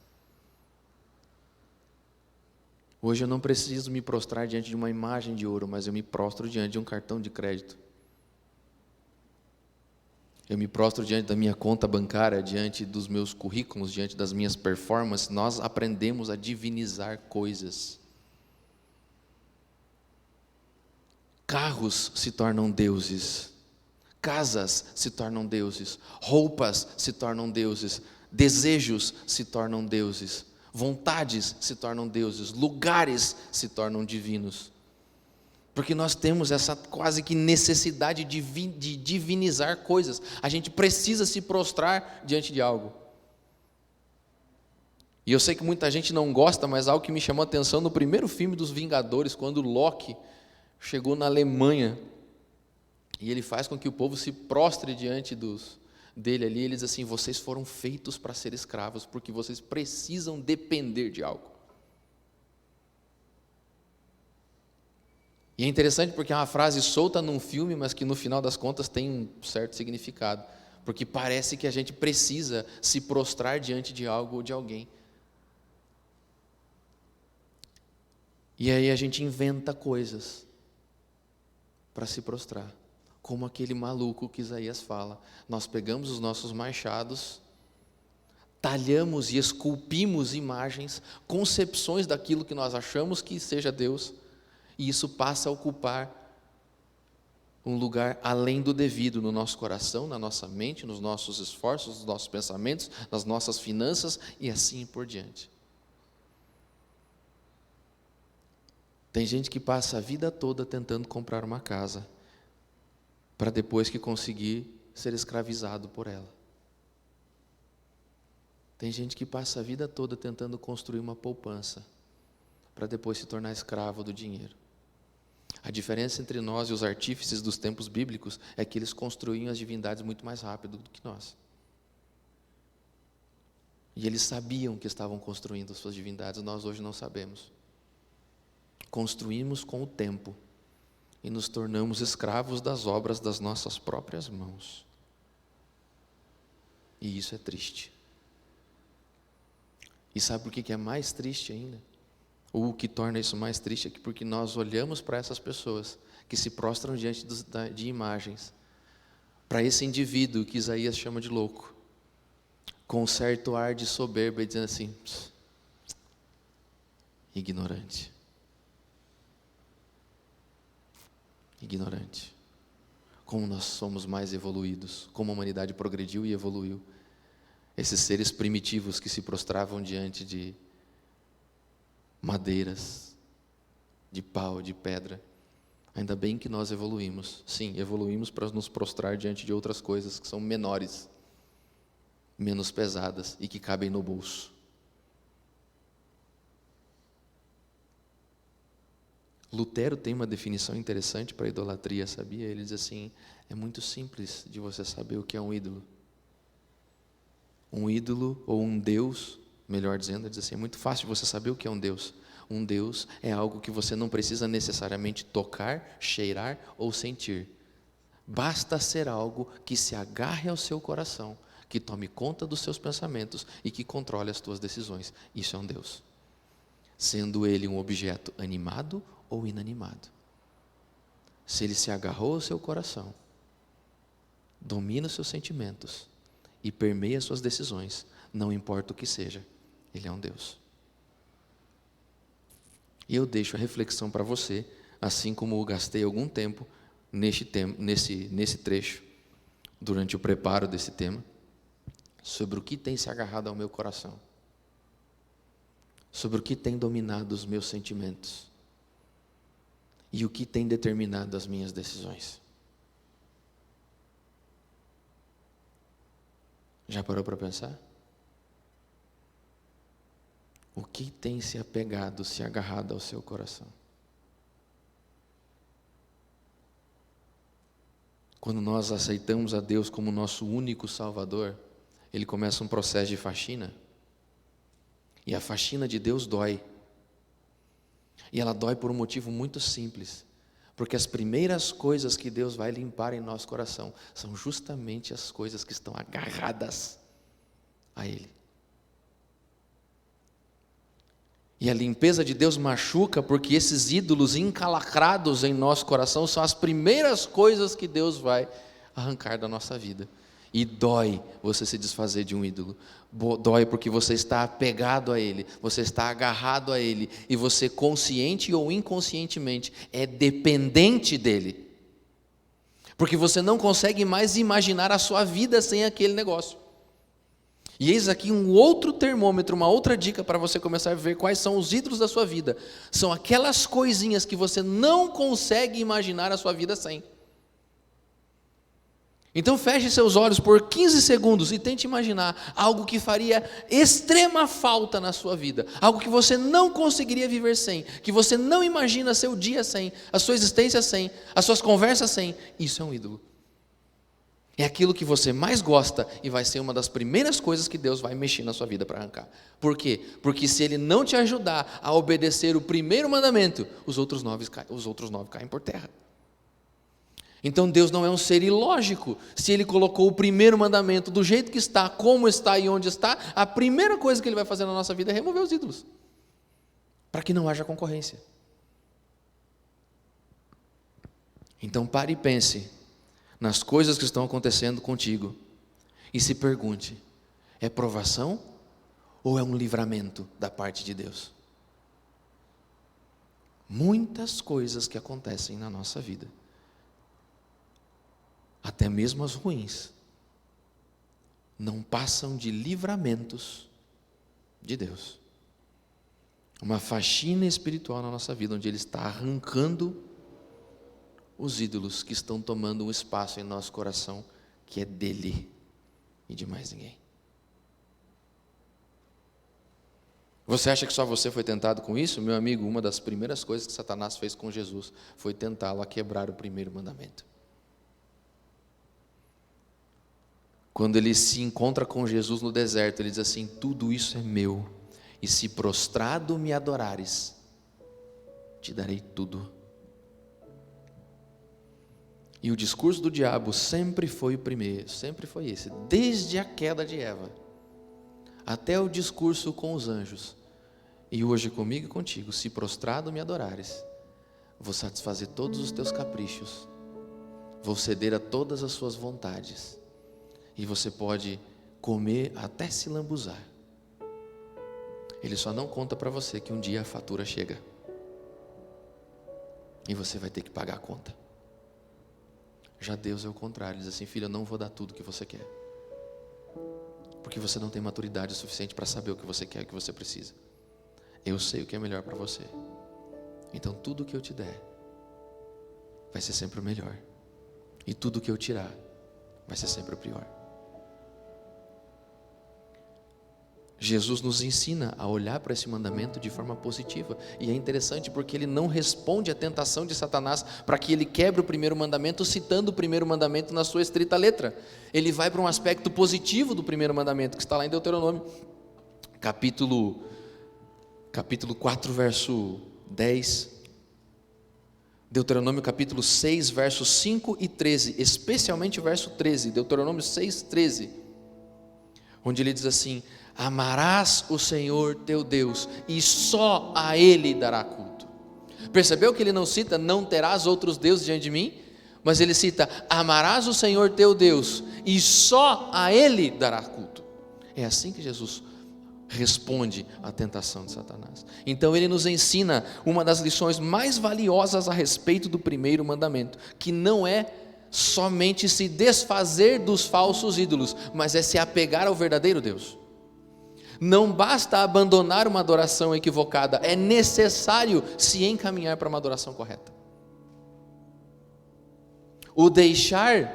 Hoje eu não preciso me prostrar diante de uma imagem de ouro, mas eu me prostro diante de um cartão de crédito. eu me prostro diante da minha conta bancária, diante dos meus currículos, diante das minhas performances. Nós aprendemos a divinizar coisas. Carros se tornam deuses, casas se tornam deuses, roupas se tornam deuses, desejos se tornam deuses, vontades se tornam deuses, lugares se tornam divinos. Porque nós temos essa quase que necessidade de divinizar coisas. A gente precisa se prostrar diante de algo. E eu sei que muita gente não gosta, mas algo que me chamou a atenção no primeiro filme dos Vingadores, quando Loki chegou na Alemanha, e ele faz com que o povo se prostre diante dele ali. Ele diz assim: vocês foram feitos para ser escravos, porque vocês precisam depender de algo. E é interessante porque é uma frase solta num filme, mas que no final das contas tem um certo significado. Porque parece que a gente precisa se prostrar diante de algo ou de alguém. E aí a gente inventa coisas para se prostrar. Como aquele maluco que Isaías fala. Nós pegamos os nossos machados, talhamos e esculpimos imagens, concepções daquilo que nós achamos que seja Deus. E isso passa a ocupar um lugar além do devido no nosso coração, na nossa mente, nos nossos esforços, nos nossos pensamentos, nas nossas finanças e assim por diante. Tem gente que passa a vida toda tentando comprar uma casa, para depois que conseguir ser escravizado por ela. Tem gente que passa a vida toda tentando construir uma poupança, para depois se tornar escravo do dinheiro. A diferença entre nós e os artífices dos tempos bíblicos é que eles construíam as divindades muito mais rápido do que nós. E eles sabiam que estavam construindo as suas divindades, nós hoje não sabemos. Construímos com o tempo e nos tornamos escravos das obras das nossas próprias mãos. E isso é triste. E sabe por que é mais triste ainda? O que torna isso mais triste é que porque nós olhamos para essas pessoas que se prostram diante de imagens, para esse indivíduo que Isaías chama de louco, com um certo ar de soberba e dizendo assim: ignorante. Ignorante. Como nós somos mais evoluídos, como a humanidade progrediu e evoluiu. Esses seres primitivos que se prostravam diante de madeiras, de pau, de pedra. Ainda bem que nós evoluímos. Sim, evoluímos para nos prostrar diante de outras coisas que são menores, menos pesadas e que cabem no bolso. Lutero tem uma definição interessante para a idolatria, sabia? Ele diz assim: é muito simples de você saber o que é um ídolo. Um ídolo ou um Deus, melhor dizendo, ele diz assim: é muito fácil você saber o que é um Deus. Um Deus é algo que você não precisa necessariamente tocar, cheirar ou sentir. Basta ser algo que se agarre ao seu coração, que tome conta dos seus pensamentos e que controle as tuas decisões. Isso é um Deus. Sendo ele um objeto animado ou inanimado. Se ele se agarrou ao seu coração, domina os seus sentimentos e permeia as suas decisões, não importa o que seja, ele é um Deus. E eu deixo a reflexão para você, assim como eu gastei algum tempo nesse trecho, durante o preparo desse tema, sobre o que tem se agarrado ao meu coração, sobre o que tem dominado os meus sentimentos e o que tem determinado as minhas decisões. Já parou para pensar? O que tem se apegado, se agarrado ao seu coração? Quando nós aceitamos a Deus como nosso único Salvador, Ele começa um processo de faxina. E a faxina de Deus dói. E ela dói por um motivo muito simples. Porque as primeiras coisas que Deus vai limpar em nosso coração são justamente as coisas que estão agarradas a Ele. E a limpeza de Deus machuca porque esses ídolos encalacrados em nosso coração são as primeiras coisas que Deus vai arrancar da nossa vida. E dói você se desfazer de um ídolo. Dói porque você está apegado a ele, você está agarrado a ele, e você, consciente ou inconscientemente, é dependente dele. Porque você não consegue mais imaginar a sua vida sem aquele negócio. E eis aqui um outro termômetro, uma outra dica para você começar a ver quais são os ídolos da sua vida. São aquelas coisinhas que você não consegue imaginar a sua vida sem. Então feche seus olhos por 15 segundos e tente imaginar algo que faria extrema falta na sua vida, algo que você não conseguiria viver sem, que você não imagina seu dia sem, a sua existência sem, as suas conversas sem. Isso é um ídolo. É aquilo que você mais gosta e vai ser uma das primeiras coisas que Deus vai mexer na sua vida para arrancar. Por quê? Porque se Ele não te ajudar a obedecer o primeiro mandamento, os outros 9 caem por terra. Então Deus não é um ser ilógico. Se Ele colocou o primeiro mandamento do jeito que está, como está e onde está, a primeira coisa que Ele vai fazer na nossa vida é remover os ídolos, para que não haja concorrência. Então pare e pense nas coisas que estão acontecendo contigo e se pergunte: é provação ou é um livramento da parte de Deus? Muitas coisas que acontecem na nossa vida, até mesmo as ruins, não passam de livramentos de Deus. Uma faxina espiritual na nossa vida, onde Ele está arrancando os ídolos que estão tomando um espaço em nosso coração, que é dele e de mais ninguém. Você acha que só você foi tentado com isso? Meu amigo, uma das primeiras coisas que Satanás fez com Jesus foi tentá-lo a quebrar o primeiro mandamento. Quando ele se encontra com Jesus no deserto, ele diz assim: tudo isso é meu, e se prostrado me adorares, te darei tudo. E o discurso do diabo sempre foi o primeiro, sempre foi esse, desde a queda de Eva, até o discurso com os anjos. E hoje comigo e contigo: se prostrado me adorares, vou satisfazer todos os teus caprichos, vou ceder a todas as suas vontades, e você pode comer até se lambuzar. Ele só não conta para você que um dia a fatura chega e você vai ter que pagar a conta. Já Deus é o contrário, Ele diz assim: filho, eu não vou dar tudo o que você quer, porque você não tem maturidade suficiente para saber o que você quer e o que você precisa. Eu sei o que é melhor para você, então tudo o que eu te der vai ser sempre o melhor, e tudo o que eu tirar vai ser sempre o pior. Jesus nos ensina a olhar para esse mandamento de forma positiva, e é interessante porque Ele não responde à tentação de Satanás para que ele quebre o primeiro mandamento citando o primeiro mandamento na sua estrita letra. Ele vai para um aspecto positivo do primeiro mandamento, que está lá em Deuteronômio capítulo 4, verso 10, Deuteronômio capítulo 6, versos 5 e 13, especialmente o verso 13, Deuteronômio 6, 13, onde ele diz assim: amarás o Senhor teu Deus, e só a Ele dará culto. Percebeu que ele não cita não terás outros deuses diante de mim, mas ele cita amarás o Senhor teu Deus, e só a Ele dará culto. É assim que Jesus responde à tentação de Satanás. Então ele nos ensina uma das lições mais valiosas a respeito do primeiro mandamento, que não é somente se desfazer dos falsos ídolos, mas é se apegar ao verdadeiro Deus. Não basta abandonar uma adoração equivocada, é necessário se encaminhar para uma adoração correta. O deixar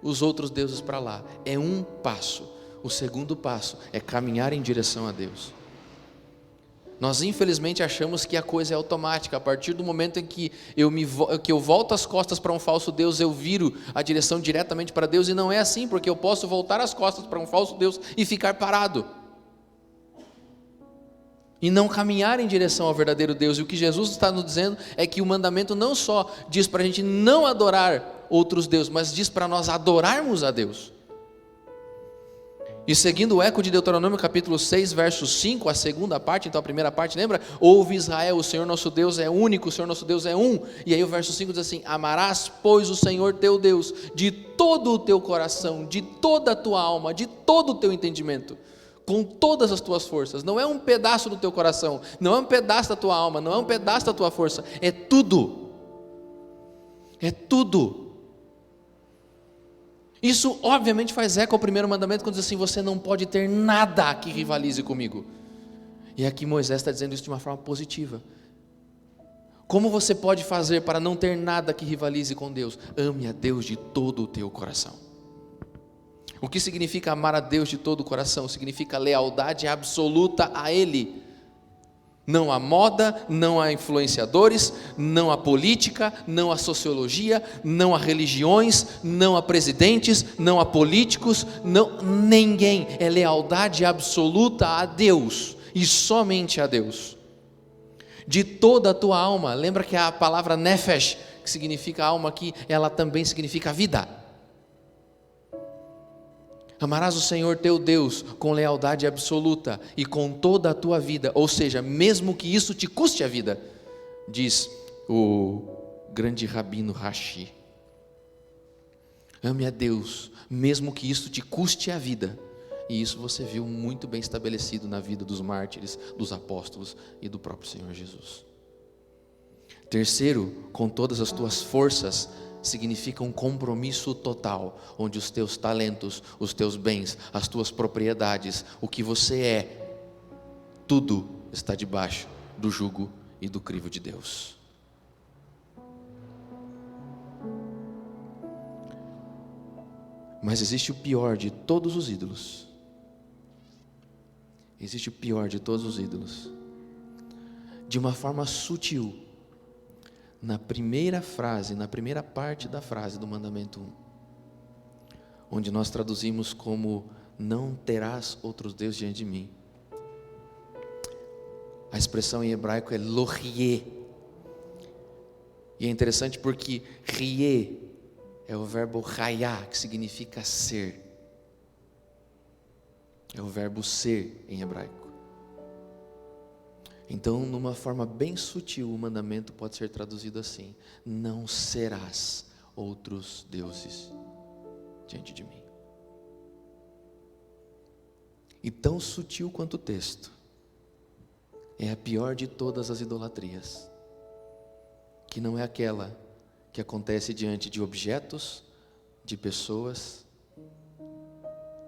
os outros deuses para lá é um passo. O segundo passo é caminhar em direção a Deus. Nós infelizmente achamos que a coisa é automática. A partir do momento em que eu volto as costas para um falso Deus, eu viro a direção diretamente para Deus, e não é assim, porque eu posso voltar as costas para um falso Deus e ficar parado, e não caminhar em direção ao verdadeiro Deus. E o que Jesus está nos dizendo é que o mandamento não só diz para a gente não adorar outros deuses, mas diz para nós adorarmos a Deus. E seguindo o eco de Deuteronômio capítulo 6, verso 5, a segunda parte, então a primeira parte, lembra? Ouve Israel, o Senhor nosso Deus é único, o Senhor nosso Deus é um. E aí o verso 5 diz assim: amarás, pois, o Senhor teu Deus de todo o teu coração, de toda a tua alma, de todo o teu entendimento, com todas as tuas forças. Não é um pedaço do teu coração, não é um pedaço da tua alma, não é um pedaço da tua força, é tudo. É tudo. Isso obviamente faz eco ao primeiro mandamento, quando diz assim: você não pode ter nada que rivalize comigo. E aqui Moisés está dizendo isso de uma forma positiva. Como você pode fazer para não ter nada que rivalize com Deus? Ame a Deus de todo o teu coração. O que significa amar a Deus de todo o coração? Significa lealdade absoluta a Ele. Não há moda, não há influenciadores, não há política, não há sociologia, não há religiões, não há presidentes, não há políticos, ninguém. É lealdade absoluta a Deus e somente a Deus. De toda a tua alma. Lembra que a palavra nefesh, que significa alma aqui, ela também significa vida. Amarás o Senhor teu Deus com lealdade absoluta e com toda a tua vida, ou seja, mesmo que isso te custe a vida, diz o grande rabino Rashi. Ame a Deus, mesmo que isso te custe a vida. E isso você viu muito bem estabelecido na vida dos mártires, dos apóstolos e do próprio Senhor Jesus. Terceiro, com todas as tuas forças, significa um compromisso total, onde os teus talentos, os teus bens, as tuas propriedades, o que você é, tudo está debaixo do jugo e do crivo de Deus. Mas existe o pior de todos os ídolos. Existe o pior de todos os ídolos. De uma forma sutil, na primeira frase, na primeira parte da frase do mandamento 1, onde nós traduzimos como: não terás outros deuses diante de mim. A expressão em hebraico é lo rie. E é interessante porque rie é o verbo raiá, que significa ser. É o verbo ser em hebraico. Então, numa forma bem sutil, o mandamento pode ser traduzido assim: não serás outros deuses diante de mim. E tão sutil quanto o texto, é a pior de todas as idolatrias, que não é aquela que acontece diante de objetos, de pessoas,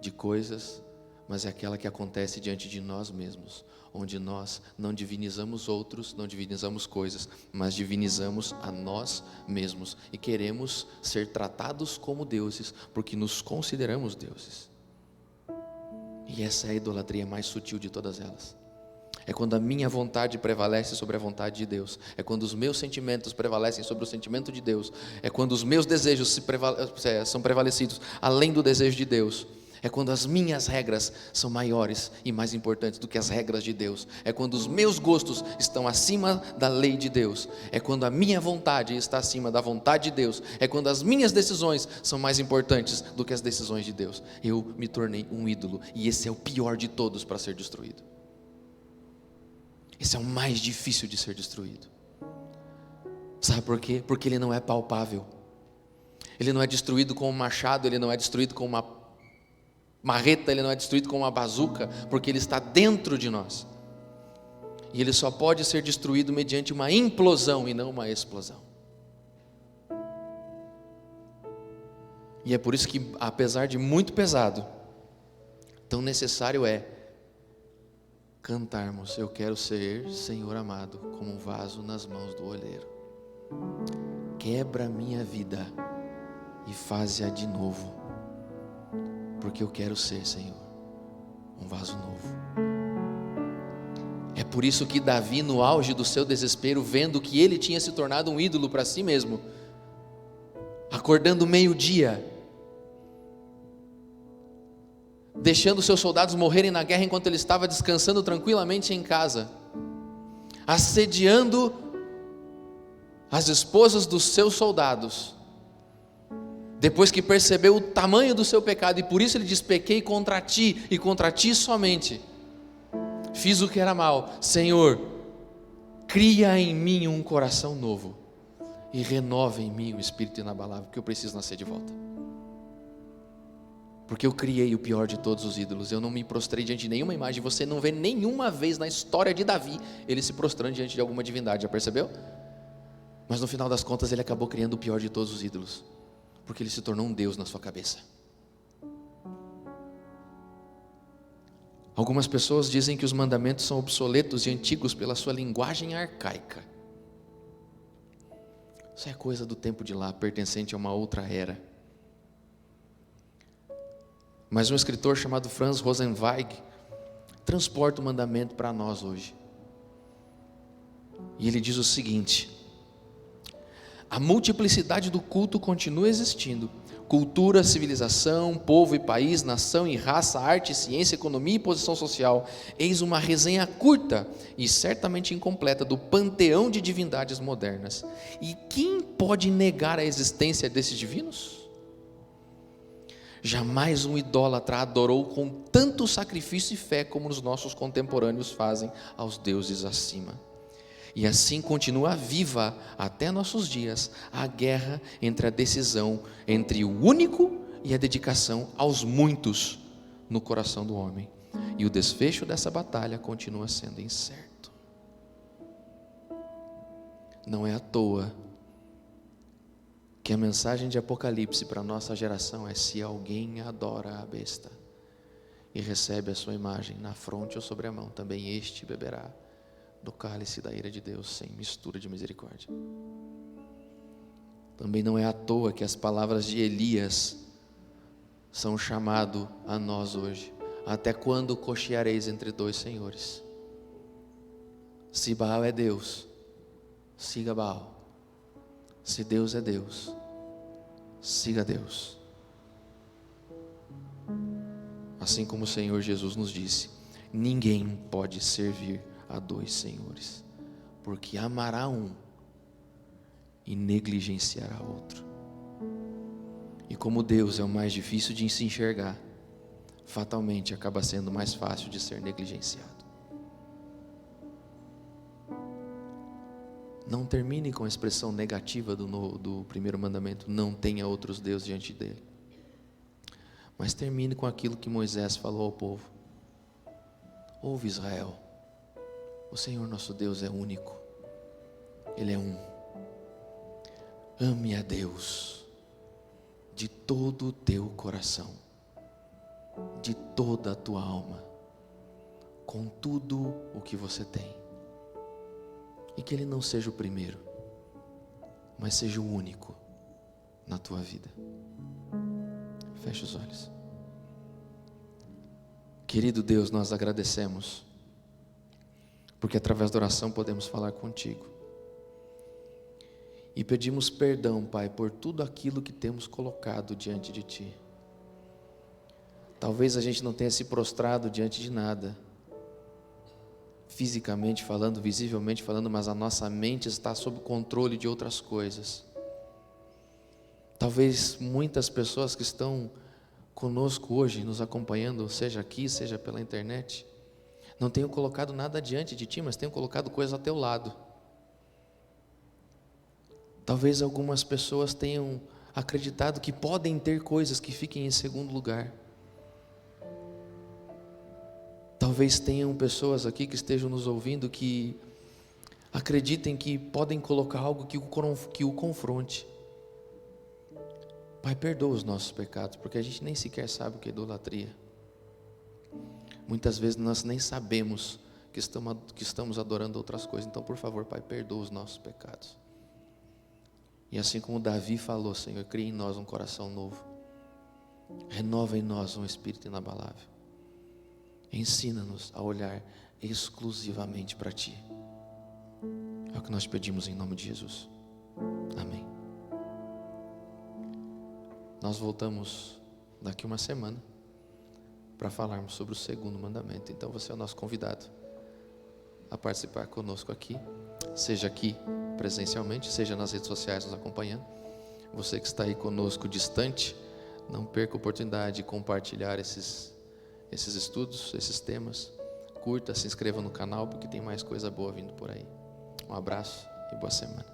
de coisas, mas é aquela que acontece diante de nós mesmos, onde nós não divinizamos outros, não divinizamos coisas, mas divinizamos a nós mesmos e queremos ser tratados como deuses, porque nos consideramos deuses. E essa é a idolatria mais sutil de todas elas. É quando a minha vontade prevalece sobre a vontade de Deus. É quando os meus sentimentos prevalecem sobre o sentimento de Deus. É quando os meus desejos são prevalecidos além do desejo de Deus. É quando as minhas regras são maiores e mais importantes do que as regras de Deus. É quando os meus gostos estão acima da lei de Deus. É quando a minha vontade está acima da vontade de Deus. É quando as minhas decisões são mais importantes do que as decisões de Deus. Eu me tornei um ídolo, e esse é o pior de todos para ser destruído. Esse é o mais difícil de ser destruído. Sabe por quê? Porque ele não é palpável. Ele não é destruído com um machado, ele não é destruído com uma marreta, ele não é destruído com uma bazuca, porque ele está dentro de nós. E ele só pode ser destruído mediante uma implosão e não uma explosão. E é por isso que, apesar de muito pesado, tão necessário é cantarmos: eu quero ser, Senhor amado, como um vaso nas mãos do oleiro. Quebra a minha vida e faz-a de novo, porque eu quero ser, Senhor, um vaso novo. É por isso que Davi, no auge do seu desespero, vendo que ele tinha se tornado um ídolo para si mesmo, acordando meio-dia, deixando seus soldados morrerem na guerra enquanto ele estava descansando tranquilamente em casa, assediando as esposas dos seus soldados, depois que percebeu o tamanho do seu pecado, e por isso ele diz: pequei contra ti, e contra ti somente, fiz o que era mal. Senhor, cria em mim um coração novo, e renova em mim o espírito inabalável, porque eu preciso nascer de volta. Porque eu criei o pior de todos os ídolos, eu não me prostrei diante de nenhuma imagem. Você não vê nenhuma vez na história de Davi ele se prostrando diante de alguma divindade, já percebeu? Mas no final das contas ele acabou criando o pior de todos os ídolos, porque ele se tornou um Deus na sua cabeça. Algumas pessoas dizem que os mandamentos são obsoletos e antigos pela sua linguagem arcaica. Isso é coisa do tempo de lá, pertencente a uma outra era. Mas um escritor chamado Franz Rosenzweig transporta o mandamento para nós hoje. E ele diz o seguinte: a multiplicidade do culto continua existindo. Cultura, civilização, povo e país, nação e raça, arte, ciência, economia e posição social. Eis uma resenha curta e certamente incompleta do panteão de divindades modernas. E quem pode negar a existência desses divinos? Jamais um idólatra adorou com tanto sacrifício e fé como os nossos contemporâneos fazem aos deuses acima. E assim continua viva até nossos dias a guerra entre a decisão entre o único e a dedicação aos muitos no coração do homem. E o desfecho dessa batalha continua sendo incerto. Não é à toa que a mensagem de Apocalipse para a nossa geração é: se alguém adora a besta e recebe a sua imagem na fronte ou sobre a mão, também este beberá do cálice da ira de Deus sem mistura de misericórdia. Também não é à toa que as palavras de Elias são um chamado a nós hoje: até quando cocheareis entre dois senhores? Se Baal é Deus, siga Baal. Se Deus é Deus, siga Deus. Assim como o Senhor Jesus nos disse: ninguém pode servir a dois senhores, porque amará um e negligenciará outro. E como Deus é o mais difícil de se enxergar, fatalmente acaba sendo mais fácil de ser negligenciado. Não termine com a expressão negativa do primeiro mandamento: não tenha outros deuses diante dele. Mas termine com aquilo que Moisés falou ao povo: ouve, Israel, o Senhor nosso Deus é único, Ele é um. Ame a Deus de todo o teu coração, de toda a tua alma, com tudo o que você tem. E que Ele não seja o primeiro, mas seja o único na tua vida. Feche os olhos. Querido Deus, nós agradecemos, porque através da oração podemos falar contigo. E pedimos perdão, Pai, por tudo aquilo que temos colocado diante de Ti. Talvez a gente não tenha se prostrado diante de nada, fisicamente falando, visivelmente falando, mas a nossa mente está sob controle de outras coisas. Talvez muitas pessoas que estão conosco hoje, nos acompanhando, seja aqui, seja pela internet, não tenham colocado nada diante de Ti, mas tenham colocado coisas ao teu lado. Talvez algumas pessoas tenham acreditado que podem ter coisas que fiquem em segundo lugar. Talvez tenham pessoas aqui que estejam nos ouvindo que acreditem que podem colocar algo que o confronte. Pai, perdoa os nossos pecados, porque a gente nem sequer sabe o que é idolatria. Muitas vezes nós nem sabemos que estamos adorando outras coisas. Então, por favor, Pai, perdoa os nossos pecados. E assim como Davi falou: Senhor, cria em nós um coração novo, renova em nós um espírito inabalável. Ensina-nos a olhar exclusivamente para Ti. É o que nós pedimos em nome de Jesus. Amém. Nós voltamos daqui uma semana para falarmos sobre o segundo mandamento. Então você é o nosso convidado a participar conosco aqui, seja aqui presencialmente, seja nas redes sociais nos acompanhando, Você que está aí conosco distante, não perca a oportunidade de compartilhar esses estudos, esses temas. Curta, se inscreva no canal, porque tem mais coisa boa vindo por aí. Um abraço e boa semana.